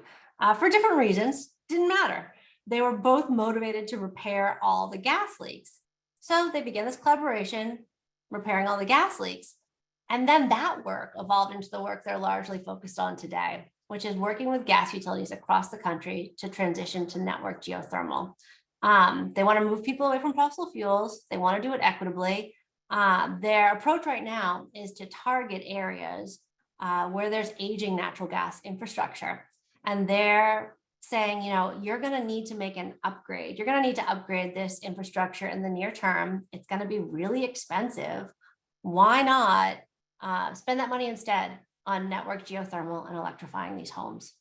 for different reasons, didn't matter. They were both motivated to repair all the gas leaks. So they began this collaboration, repairing all the gas leaks. And then that work evolved into the work they're largely focused on today, which is working with gas utilities across the country to transition to network geothermal. They want to move people away from fossil fuels. They want to do it equitably. Their approach right now is to target areas where there's aging natural gas infrastructure. And they're saying, you know, you're going to need to make an upgrade. You're going to need to upgrade this infrastructure in the near term. It's going to be really expensive. Why not spend that money instead on network geothermal and electrifying these homes?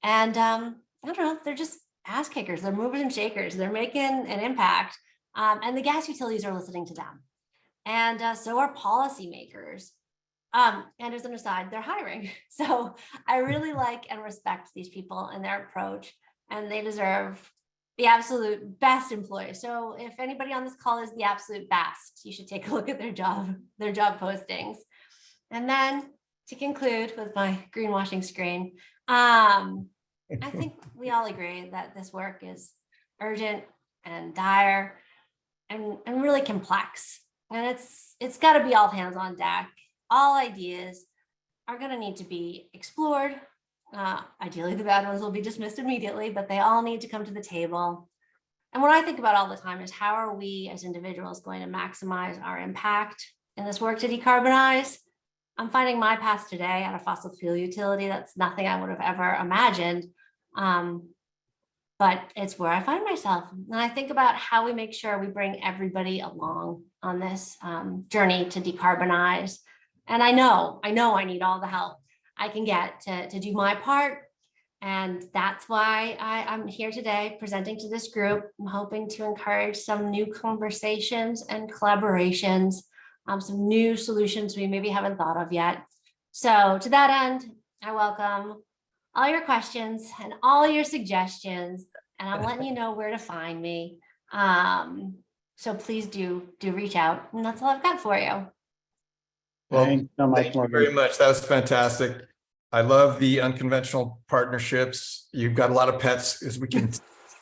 And I don't know, they're just ass kickers. They're movers and shakers. They're making an impact. And the gas utilities are listening to them. And so are policymakers. And as an aside, they're hiring. So I really like and respect these people and their approach, and they deserve the absolute best employees. So if anybody on this call is the absolute best, you should take a look at their job postings. And then to conclude with my greenwashing screen, I think we all agree that this work is urgent and dire and really complex. And it's got to be all hands on deck. All ideas are going to need to be explored. Ideally, the bad ones will be dismissed immediately, but they all need to come to the table. And what I think about all the time is, how are we as individuals going to maximize our impact in this work to decarbonize? I'm finding my path today at a fossil fuel utility. That's nothing I would have ever imagined. But it's where I find myself. And I think about how we make sure we bring everybody along on this journey to decarbonize. And I know I need all the help I can get to do my part. And that's why I'm here today presenting to this group. I'm hoping to encourage some new conversations and collaborations, some new solutions we maybe haven't thought of yet. So to that end, I welcome all your questions and all your suggestions, and I'm letting you know where to find me. So please do reach out, and that's all I've got for you. Well, Thanks so much, thank you Morgan. very much. That was fantastic. I love the unconventional partnerships. You've got a lot of pets, as we can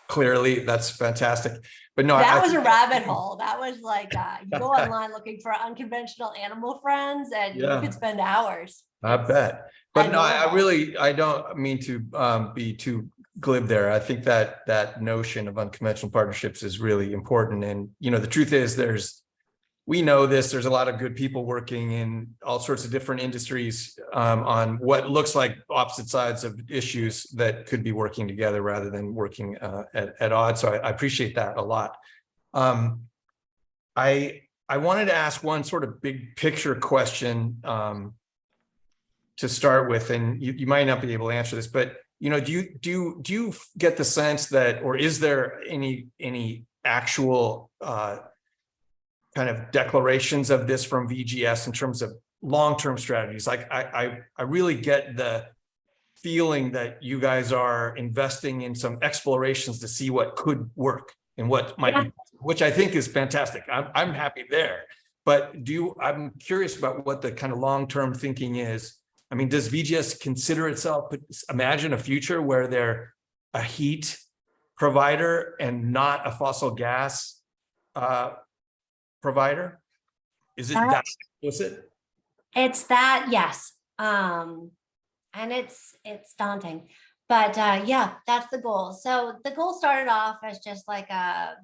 clearly. That's fantastic. But no, That was a rabbit hole. That was like you go online looking for unconventional animal friends, and you could spend hours. I bet. But no, adorable. I don't mean to be too glib there. I think that notion of unconventional partnerships is really important. And, you know, the truth is we know this, there's a lot of good people working in all sorts of different industries on what looks like opposite sides of issues that could be working together rather than working at odds. So I appreciate that a lot. I wanted to ask one sort of big picture question to start with, and you might not be able to answer this, but you know, do you get the sense that, or is there any actual kind of declarations of this from VGS in terms of long-term strategies? Like I really get the feeling that you guys are investing in some explorations to see what could work and what might be, which I think is fantastic. I'm happy there. But I'm curious about what the kind of long-term thinking is. I mean, does VGS consider itself, imagine a future where they're a heat provider and not a fossil gas provider? Is it that explicit? It's that, yes. And it's daunting, but yeah, that's the goal. So the goal started off as just like a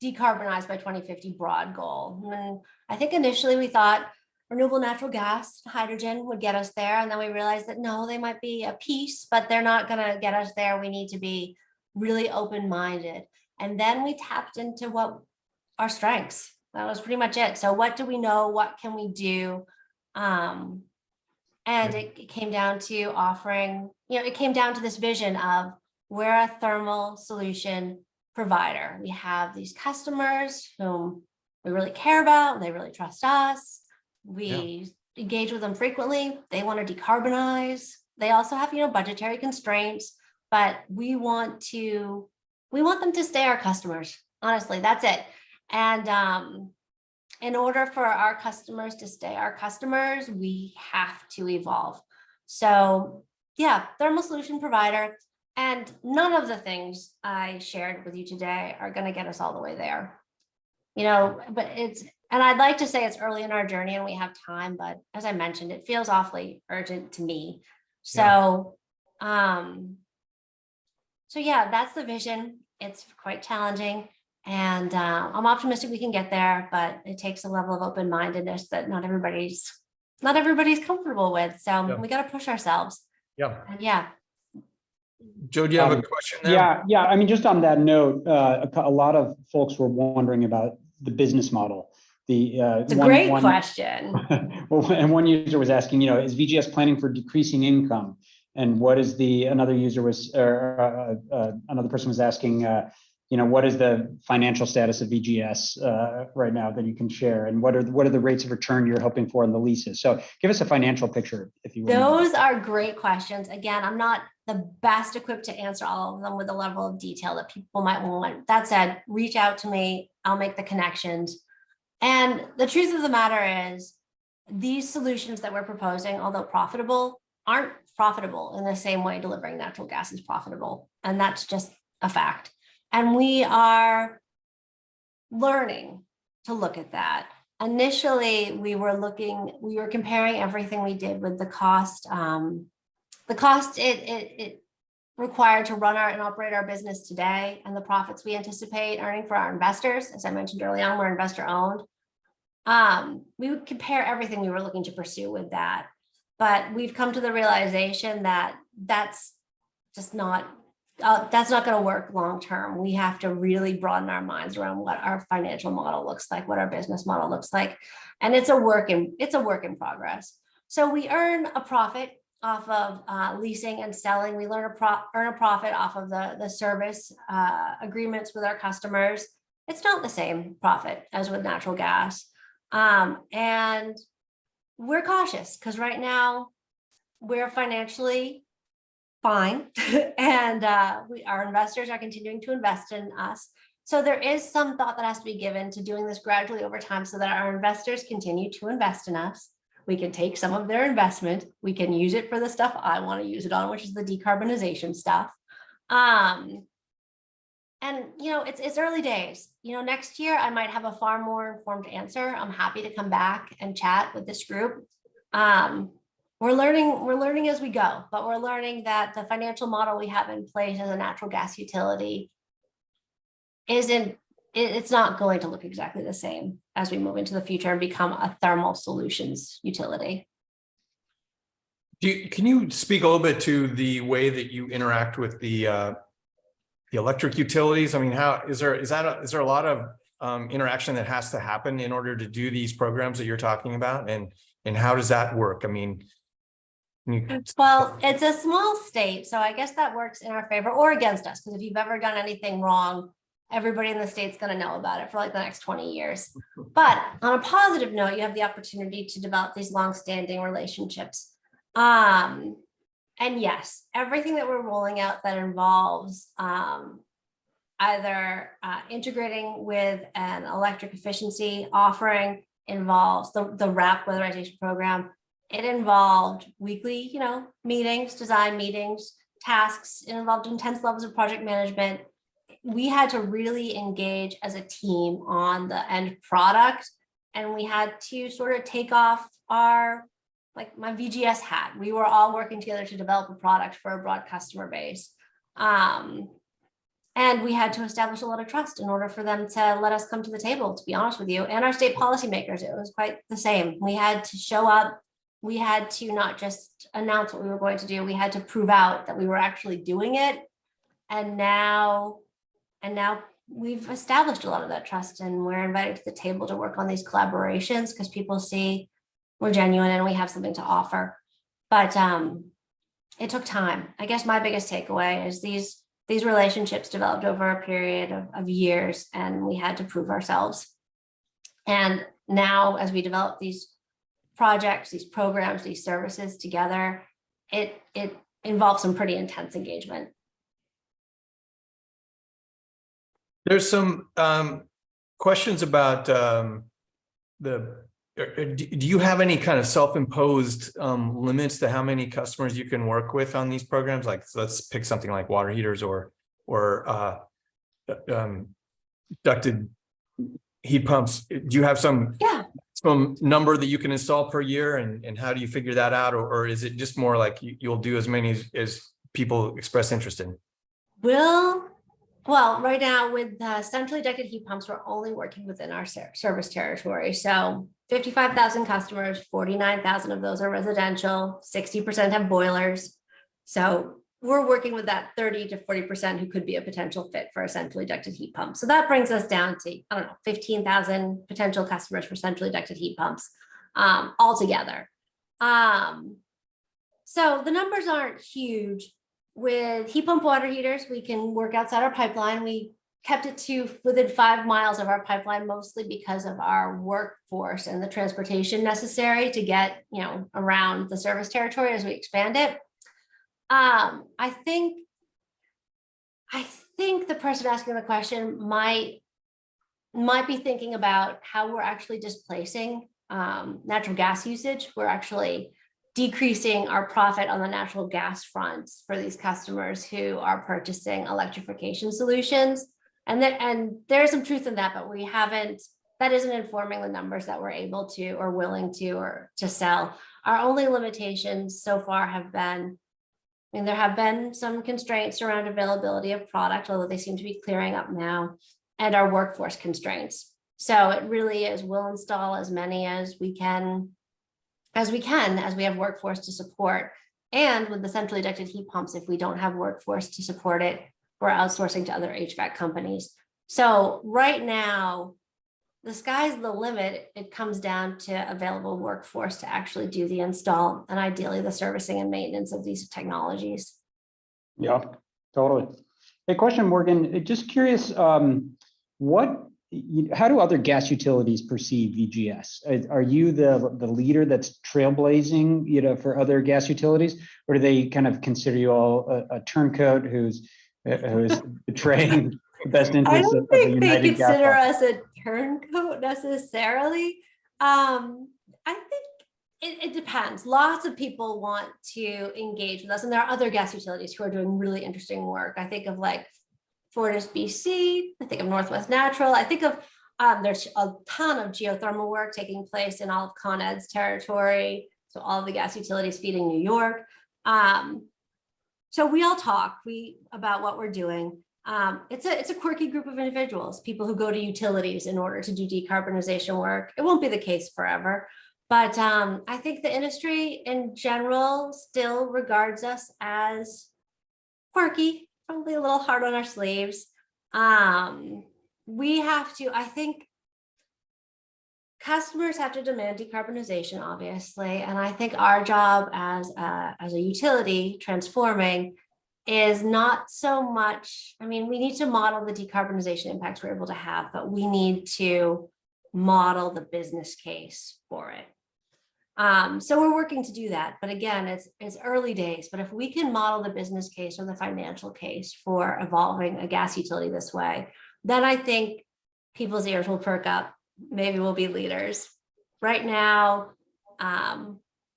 decarbonize by 2050 broad goal. And I think initially we thought renewable natural gas, hydrogen would get us there. And then we realized that no, they might be a piece, but they're not going to get us there. We need to be really open-minded. And then we tapped into what our strengths. That was pretty much it. So what do we know? What can we do? And it came down to offering, you know, it came down to this vision of, we're a thermal solution provider. We have these customers whom we really care about. They really trust us. We engage with them frequently. They want to decarbonize. They also have, you know, budgetary constraints, but we want them to stay our customers. Honestly, that's it. And in order for our customers to stay our customers, we have to evolve. So thermal solution provider. And none of the things I shared with you today are going to get us all the way there. But and I'd like to say it's early in our journey and we have time, but as I mentioned, it feels awfully urgent to me. So, yeah, that's the vision. It's quite challenging, and I'm optimistic we can get there, but it takes a level of open-mindedness that not everybody's comfortable with. So we got to push ourselves. And Joe, do you have a question there? Yeah. I mean, just on that note, a lot of folks were wondering about the business model. It's a great question. And one user was asking, is VGS planning for decreasing income? And what is another user was, another person was asking, what is the financial status of VGS right now that you can share? And what are the rates of return you're hoping for in the leases? So give us a financial picture, if you will. Those are great questions. Again, I'm not the best equipped to answer all of them with the level of detail that people might want. That said, reach out to me. I'll make the connections. And the truth of the matter is, these solutions that we're proposing, although profitable, aren't profitable in the same way delivering natural gas is profitable. And that's just a fact. And we are learning to look at that. Initially, we were comparing everything we did with the cost it required to run and operate our business today, and the profits we anticipate earning for our investors. As I mentioned early on, we're investor owned. We would compare everything we were looking to pursue with that. But we've come to the realization that that's not going to work long term. We have to really broaden our minds around what our financial model looks like, what our business model looks like, and it's a work in progress. So we earn a profit off of leasing and selling. We earn a profit off of the service agreements with our customers. It's not the same profit as with natural gas, and we're cautious because right now we're financially fine and our investors are continuing to invest in us. So there is some thought that has to be given to doing this gradually over time so that our investors continue to invest in us. We can take some of their investment, we can use it for the stuff I want to use it on, which is the decarbonization stuff. And it's early days. Next year I might have a far more informed answer. I'm happy to come back and chat with this group. We're learning as we go, but we're learning that the financial model we have in place as a natural gas utility it's not going to look exactly the same as we move into the future and become a thermal solutions utility. Can you speak a little bit to the way that you interact with the electric utilities? I mean, is there a lot of interaction that has to happen in order to do these programs that you're talking about, and how does that work? I mean, well, it's a small state, so I guess that works in our favor or against us, because if you've ever done anything wrong, everybody in the state's going to know about it for like the next 20 years. But on a positive note, you have the opportunity to develop these long-standing relationships. And yes, everything that we're rolling out that involves either integrating with an electric efficiency offering involves the RAP weatherization program. It involved weekly, meetings, design meetings, tasks. It involved intense levels of project management. We had to really engage as a team on the end product, and we had to sort of take off my VGS hat. We were all working together to develop a product for a broad customer base. And we had to establish a lot of trust in order for them to let us come to the table, to be honest with you. And our state policymakers, it was quite the same. We had to show up. We had to not just announce what we were going to do. We had to prove out that we were actually doing it. And now we've established a lot of that trust, and we're invited to the table to work on these collaborations because people see we're genuine and we have something to offer. But it took time. I guess my biggest takeaway is these relationships developed over a period of years, and we had to prove ourselves. And now as we develop these projects, these programs, these services together, it involves some pretty intense engagement. There's some questions about the do you have any kind of self-imposed limits to how many customers you can work with on these programs? Like, let's pick something like water heaters or ducted heat pumps. Do you have some number that you can install per year, and how do you figure that out? Or is it just more like you'll do as many as people express interest in? Well, right now with centrally ducted heat pumps, we're only working within our service territory. So 55,000 customers, 49,000 of those are residential, 60% have boilers. So we're working with that 30 to 40% who could be a potential fit for a centrally ducted heat pump. So that brings us down to, I don't know, 15,000 potential customers for centrally ducted heat pumps altogether. So the numbers aren't huge. With heat pump water heaters, we can work outside our pipeline. We kept it to within 5 miles of our pipeline, mostly because of our workforce and the transportation necessary to get, around the service territory as we expand it. I think the person asking the question might be thinking about how we're actually displacing natural gas usage. We're actually decreasing our profit on the natural gas front for these customers who are purchasing electrification solutions. And there's some truth in that, but that isn't informing the numbers that we're able to or willing to sell. Our only limitations so far have been, there have been some constraints around availability of product, although they seem to be clearing up now, and our workforce constraints. So it really is, we'll install as many as we have workforce to support. And with the centrally ducted heat pumps, if we don't have workforce to support it, we're outsourcing to other HVAC companies. So right now, the sky's the limit. It comes down to available workforce to actually do the install and ideally the servicing and maintenance of these technologies. Yeah, totally. Hey, question, Morgan, just curious, how do other gas utilities perceive VGS? Are you the leader that's trailblazing, for other gas utilities, or do they kind of consider you all a turncoat who's betraying the best interests of the United Gas? I don't think they consider us a turncoat necessarily. I think it depends. Lots of people want to engage with us, and there are other gas utilities who are doing really interesting work. I think of like Fortis BC, I think of Northwest Natural, I think of, there's a ton of geothermal work taking place in all of Con Ed's territory. So all of the gas utilities feeding New York. So we all talk about what we're doing. It's a quirky group of individuals, people who go to utilities in order to do decarbonization work. It won't be the case forever, but I think the industry in general still regards us as quirky, probably a little hard on our sleeves. We have to, I think customers have to demand decarbonization, obviously. And I think our job as a utility transforming is not so much, we need to model the decarbonization impacts we're able to have, but we need to model the business case for it. So we're working to do that. But again, it's early days. But if we can model the business case or the financial case for evolving a gas utility this way, then I think people's ears will perk up. Maybe we'll be leaders. Right now,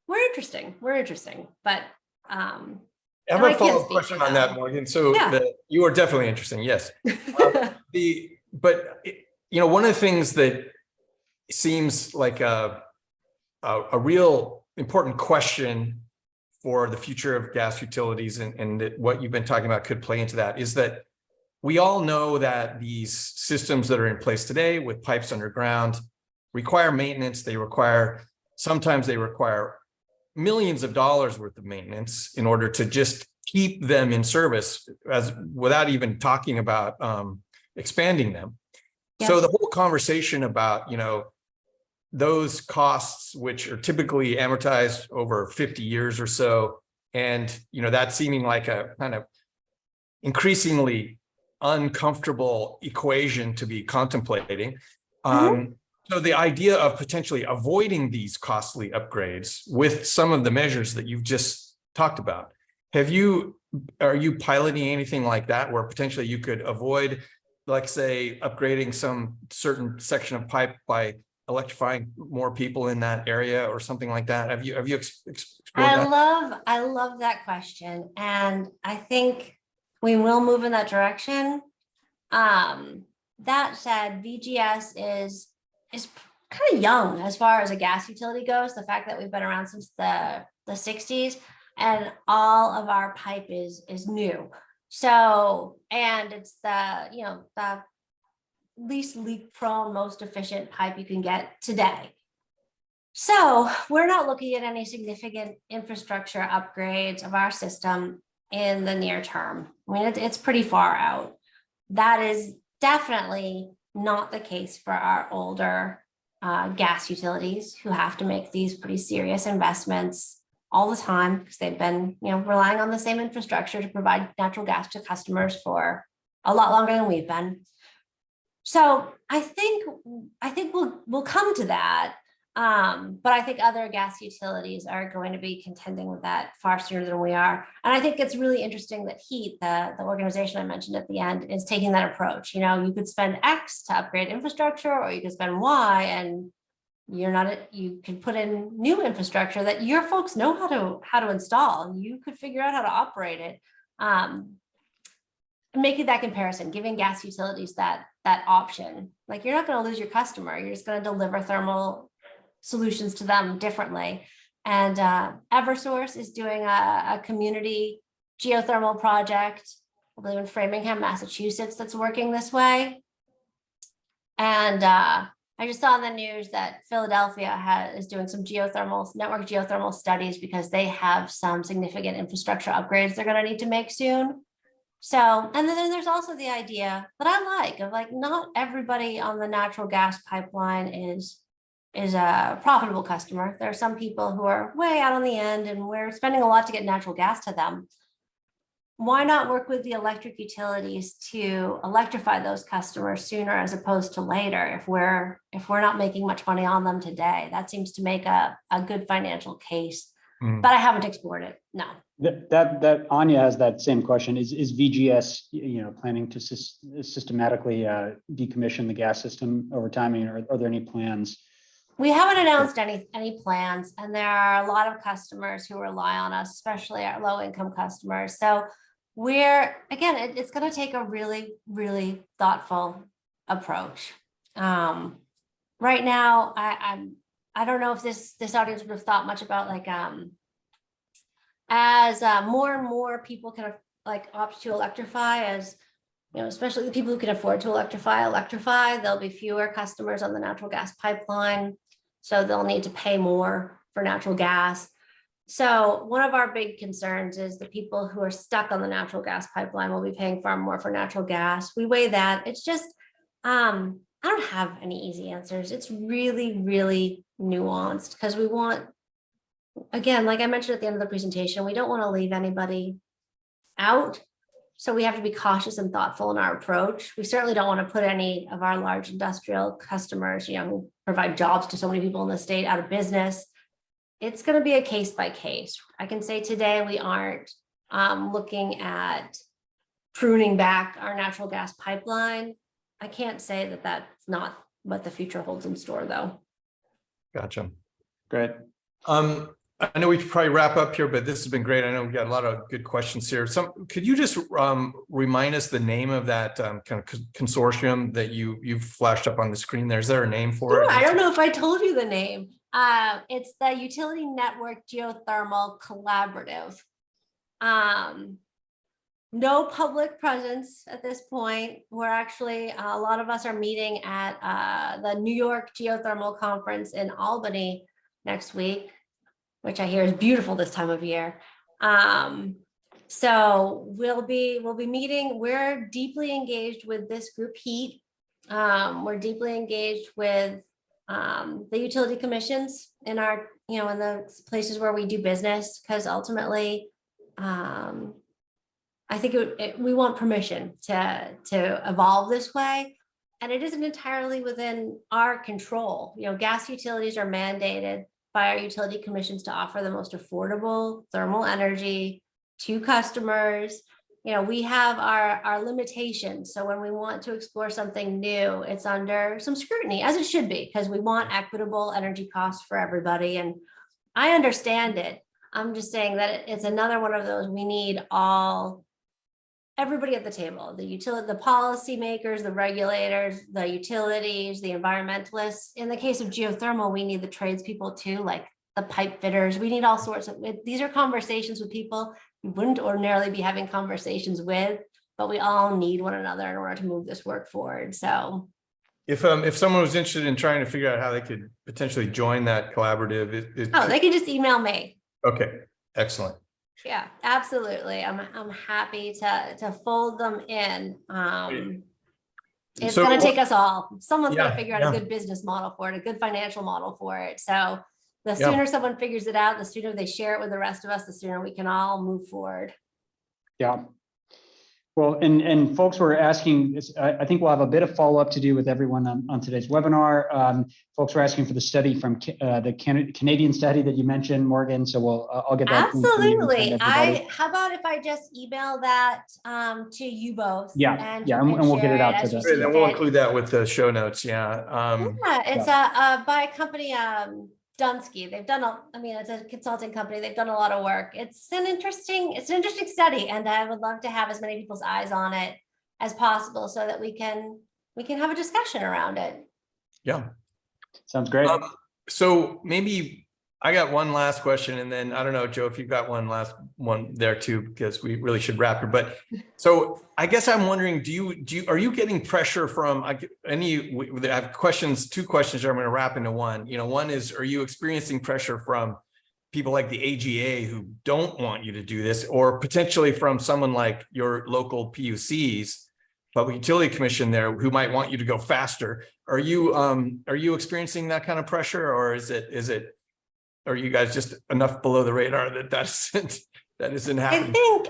we're interesting. But I have a follow-up question on that, Morgan. So you are definitely interesting. Yes. One of the things that seems like a real important question for the future of gas utilities, and that what you've been talking about could play into that, is that we all know that these systems that are in place today with pipes underground require maintenance. Sometimes they require millions of dollars worth of maintenance in order to just keep them in service, without even talking about expanding them. Yes. So the whole conversation about, those costs, which are typically amortized over 50 years or so, and that seeming like a kind of increasingly uncomfortable equation to be contemplating. So the idea of potentially avoiding these costly upgrades with some of the measures that you've just talked about, are you piloting anything like that, where potentially you could avoid, like say, upgrading some certain section of pipe by electrifying more people in that area or something like that? Have you explored that? I love that question. And I think we will move in that direction. That said, VGS is kind of young as far as a gas utility goes. The fact that we've been around since the 60s and all of our pipe is new. So, and it's the least leak prone, most efficient pipe you can get today. So we're not looking at any significant infrastructure upgrades of our system in the near term. I mean, it's pretty far out. That is definitely not the case for our older gas utilities who have to make these pretty serious investments all the time because they've been, relying on the same infrastructure to provide natural gas to customers for a lot longer than we've been. So I think we'll come to that. But I think other gas utilities are going to be contending with that far sooner than we are. And I think it's really interesting that HEAT, the organization I mentioned at the end, is taking that approach. You could spend X to upgrade infrastructure, or you could spend Y, and you can put in new infrastructure that your folks know how to install, and you could figure out how to operate it. Making that comparison, giving gas utilities that option. Like, you're not going to lose your customer. You're just going to deliver thermal solutions to them differently. And Eversource is doing a community geothermal project, I believe in Framingham, Massachusetts, that's working this way. And I just saw in the news that Philadelphia is doing some network geothermal studies because they have some significant infrastructure upgrades they're going to need to make soon. So, and then there's also the idea that I like of not everybody on the natural gas pipeline is a profitable customer. There are some people who are way out on the end, and we're spending a lot to get natural gas to them. Why not work with the electric utilities to electrify those customers sooner as opposed to later if we're not making much money on them today? That seems to make a good financial case. But I haven't explored it. No. That Anya has that same question. Is VGS planning to systematically decommission the gas system over time? Are there any plans? We haven't announced any plans, and there are a lot of customers who rely on us, especially our low-income customers. So it's going to take a really, really thoughtful approach. Right now, I don't know if this audience would have thought much about as more and more people can opt to electrify, as especially the people who can afford to electrify, there'll be fewer customers on the natural gas pipeline. So they'll need to pay more for natural gas. So one of our big concerns is the people who are stuck on the natural gas pipeline will be paying far more for natural gas. We weigh that. It's just, I don't have any easy answers. It's really, really nuanced because we want, again, like I mentioned at the end of the presentation, we don't want to leave anybody out. So we have to be cautious and thoughtful in our approach. We certainly don't want to put any of our large industrial customers, who provide jobs to so many people in the state, out of business. It's going to be a case by case. I can say today we aren't looking at pruning back our natural gas pipeline. I can't say that that's not what the future holds in store, though. Gotcha. Great. I know we should probably wrap up here, but this has been great. I know we got a lot of good questions here. Could you just remind us the name of that kind of consortium that you've flashed up on the screen there? Is there a name for it? I don't know if I told you the name. It's the Utility Network Geothermal Collaborative. No public presence at this point. We're actually, a lot of us are meeting at the New York Geothermal Conference in Albany next week, which I hear is beautiful this time of year. So we'll be meeting. We're deeply engaged with this group, HEAT. We're deeply engaged with the utility commissions in our, in the places where we do business, because ultimately, I think we want permission to evolve this way, and it isn't entirely within our control. Gas utilities are mandated by our utility commissions to offer the most affordable thermal energy to customers. we have our limitations. So when we want to explore something new, it's under some scrutiny, as it should be, because we want equitable energy costs for everybody. And I understand it. I'm just saying that it's another one of those, we need everybody at the table, the policymakers, the regulators, the utilities, the environmentalists. In the case of geothermal, we need the tradespeople too, like the pipe fitters. We need all sorts of, these are conversations with people we wouldn't ordinarily be having conversations with, but we all need one another in order to move this work forward. So if someone was interested in trying to figure out how they could potentially join that collaborative, they can just email me. Okay, excellent. Yeah, absolutely. I'm happy to fold them in. It's going to take us all. Someone's going to figure out a good business model for it, a good financial model for it. So the sooner someone figures it out, the sooner they share it with the rest of us, the sooner we can all move forward. Yeah. Well, and folks were asking, I think we'll have a bit of follow-up to do with everyone on today's webinar. Folks were asking for the study from the Canadian study that you mentioned, Morgan. So I'll get that. Absolutely. How about if I just email that to you both? And we'll get it out to them. Then we'll include that with the show notes. It's by a company, Dunsky. They've done it's a consulting company. They've done a lot of work. It's an interesting study, and I would love to have as many people's eyes on it as possible so that we can have a discussion around it. Yeah. Sounds great. So maybe I got one last question, and then I don't know, Joe, if you've got one last one there too, because we really should wrap it. But so I guess I'm wondering, are you getting pressure from I have questions, two questions I'm going to wrap into one. One is, are you experiencing pressure from people like the AGA who don't want you to do this, or potentially from someone like your local PUCs, Public Utility Commission there, who might want you to go faster? Are you experiencing that kind of pressure, or are you guys just enough below the radar that isn't happening? I think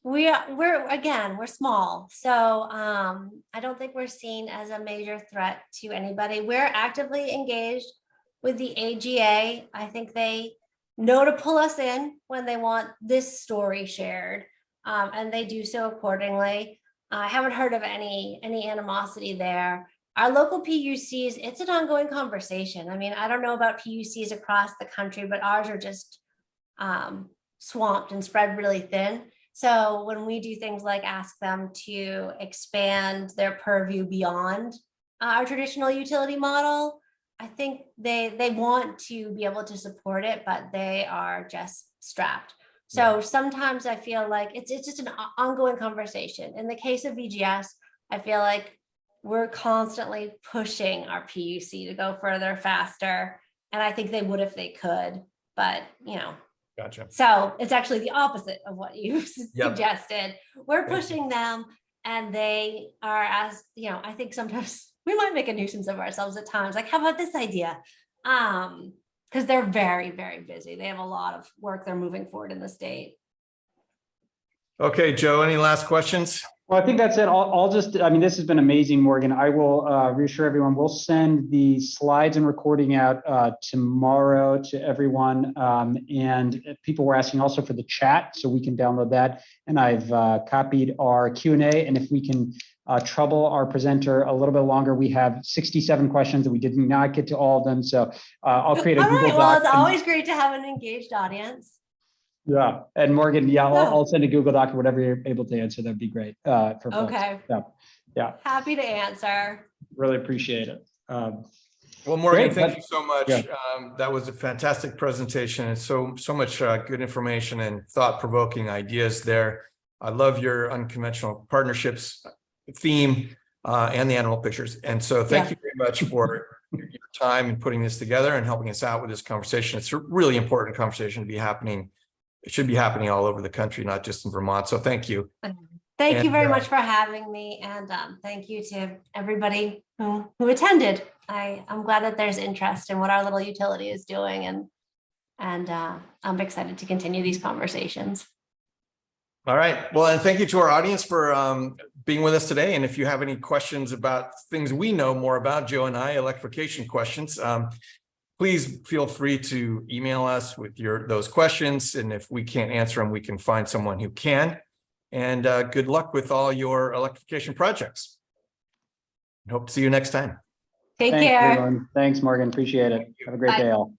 we're small, so I don't think we're seen as a major threat to anybody. We're actively engaged with the AGA. I think they know to pull us in when they want this story shared, and they do so accordingly. I haven't heard of any animosity there. Our local PUCs, it's an ongoing conversation. I don't know about PUCs across the country, but ours are just swamped and spread really thin. So when we do things like ask them to expand their purview beyond our traditional utility model, I think they want to be able to support it, but they are just strapped. So sometimes I feel like it's just an ongoing conversation. In the case of VGS, I feel like we're constantly pushing our PUC to go further, faster. And I think they would if they could, but Gotcha. So it's actually the opposite of what you suggested. We're pushing them, and they are, as I think sometimes we might make a nuisance of ourselves at times. Like, how about this idea? Because they're very, very busy. They have a lot of work they're moving forward in the state. Okay, Joe, any last questions? Well, I think that's it. I'll just, this has been amazing, Morgan. I will reassure everyone, we'll send the slides and recording out tomorrow to everyone. And people were asking also for the chat, so we can download that. And I've copied our Q&A. And if we can trouble our presenter a little bit longer, we have 67 questions and we did not get to all of them. So I'll create a Google Doc. Well, it's always great to have an engaged audience. Yeah, and Morgan, I'll send a Google Doc or whatever you're able to answer. That'd be great for folks. Okay. Yeah. Happy to answer. Really appreciate it. Well, Morgan, great. Thank you so much. That was a fantastic presentation, and so much good information and thought-provoking ideas there. I love your unconventional partnerships theme and the animal pictures. And so thank you very much for your time in putting this together and helping us out with this conversation. It's a really important conversation to be happening. It should be happening all over the country, not just in Vermont. So thank you. Thank you very much for having me. And thank you to everybody who attended. I'm glad that there's interest in what our little utility is doing. And I'm excited to continue these conversations. All right. Well, and thank you to our audience for being with us today. And if you have any questions about things we know more about, Joe and I, electrification questions, please feel free to email us with those questions. And if we can't answer them, we can find someone who can. And good luck with all your electrification projects. And hope to see you next time. Take Thanks, care. everyone. Thanks, Morgan. Appreciate it. Have a great Bye. day all.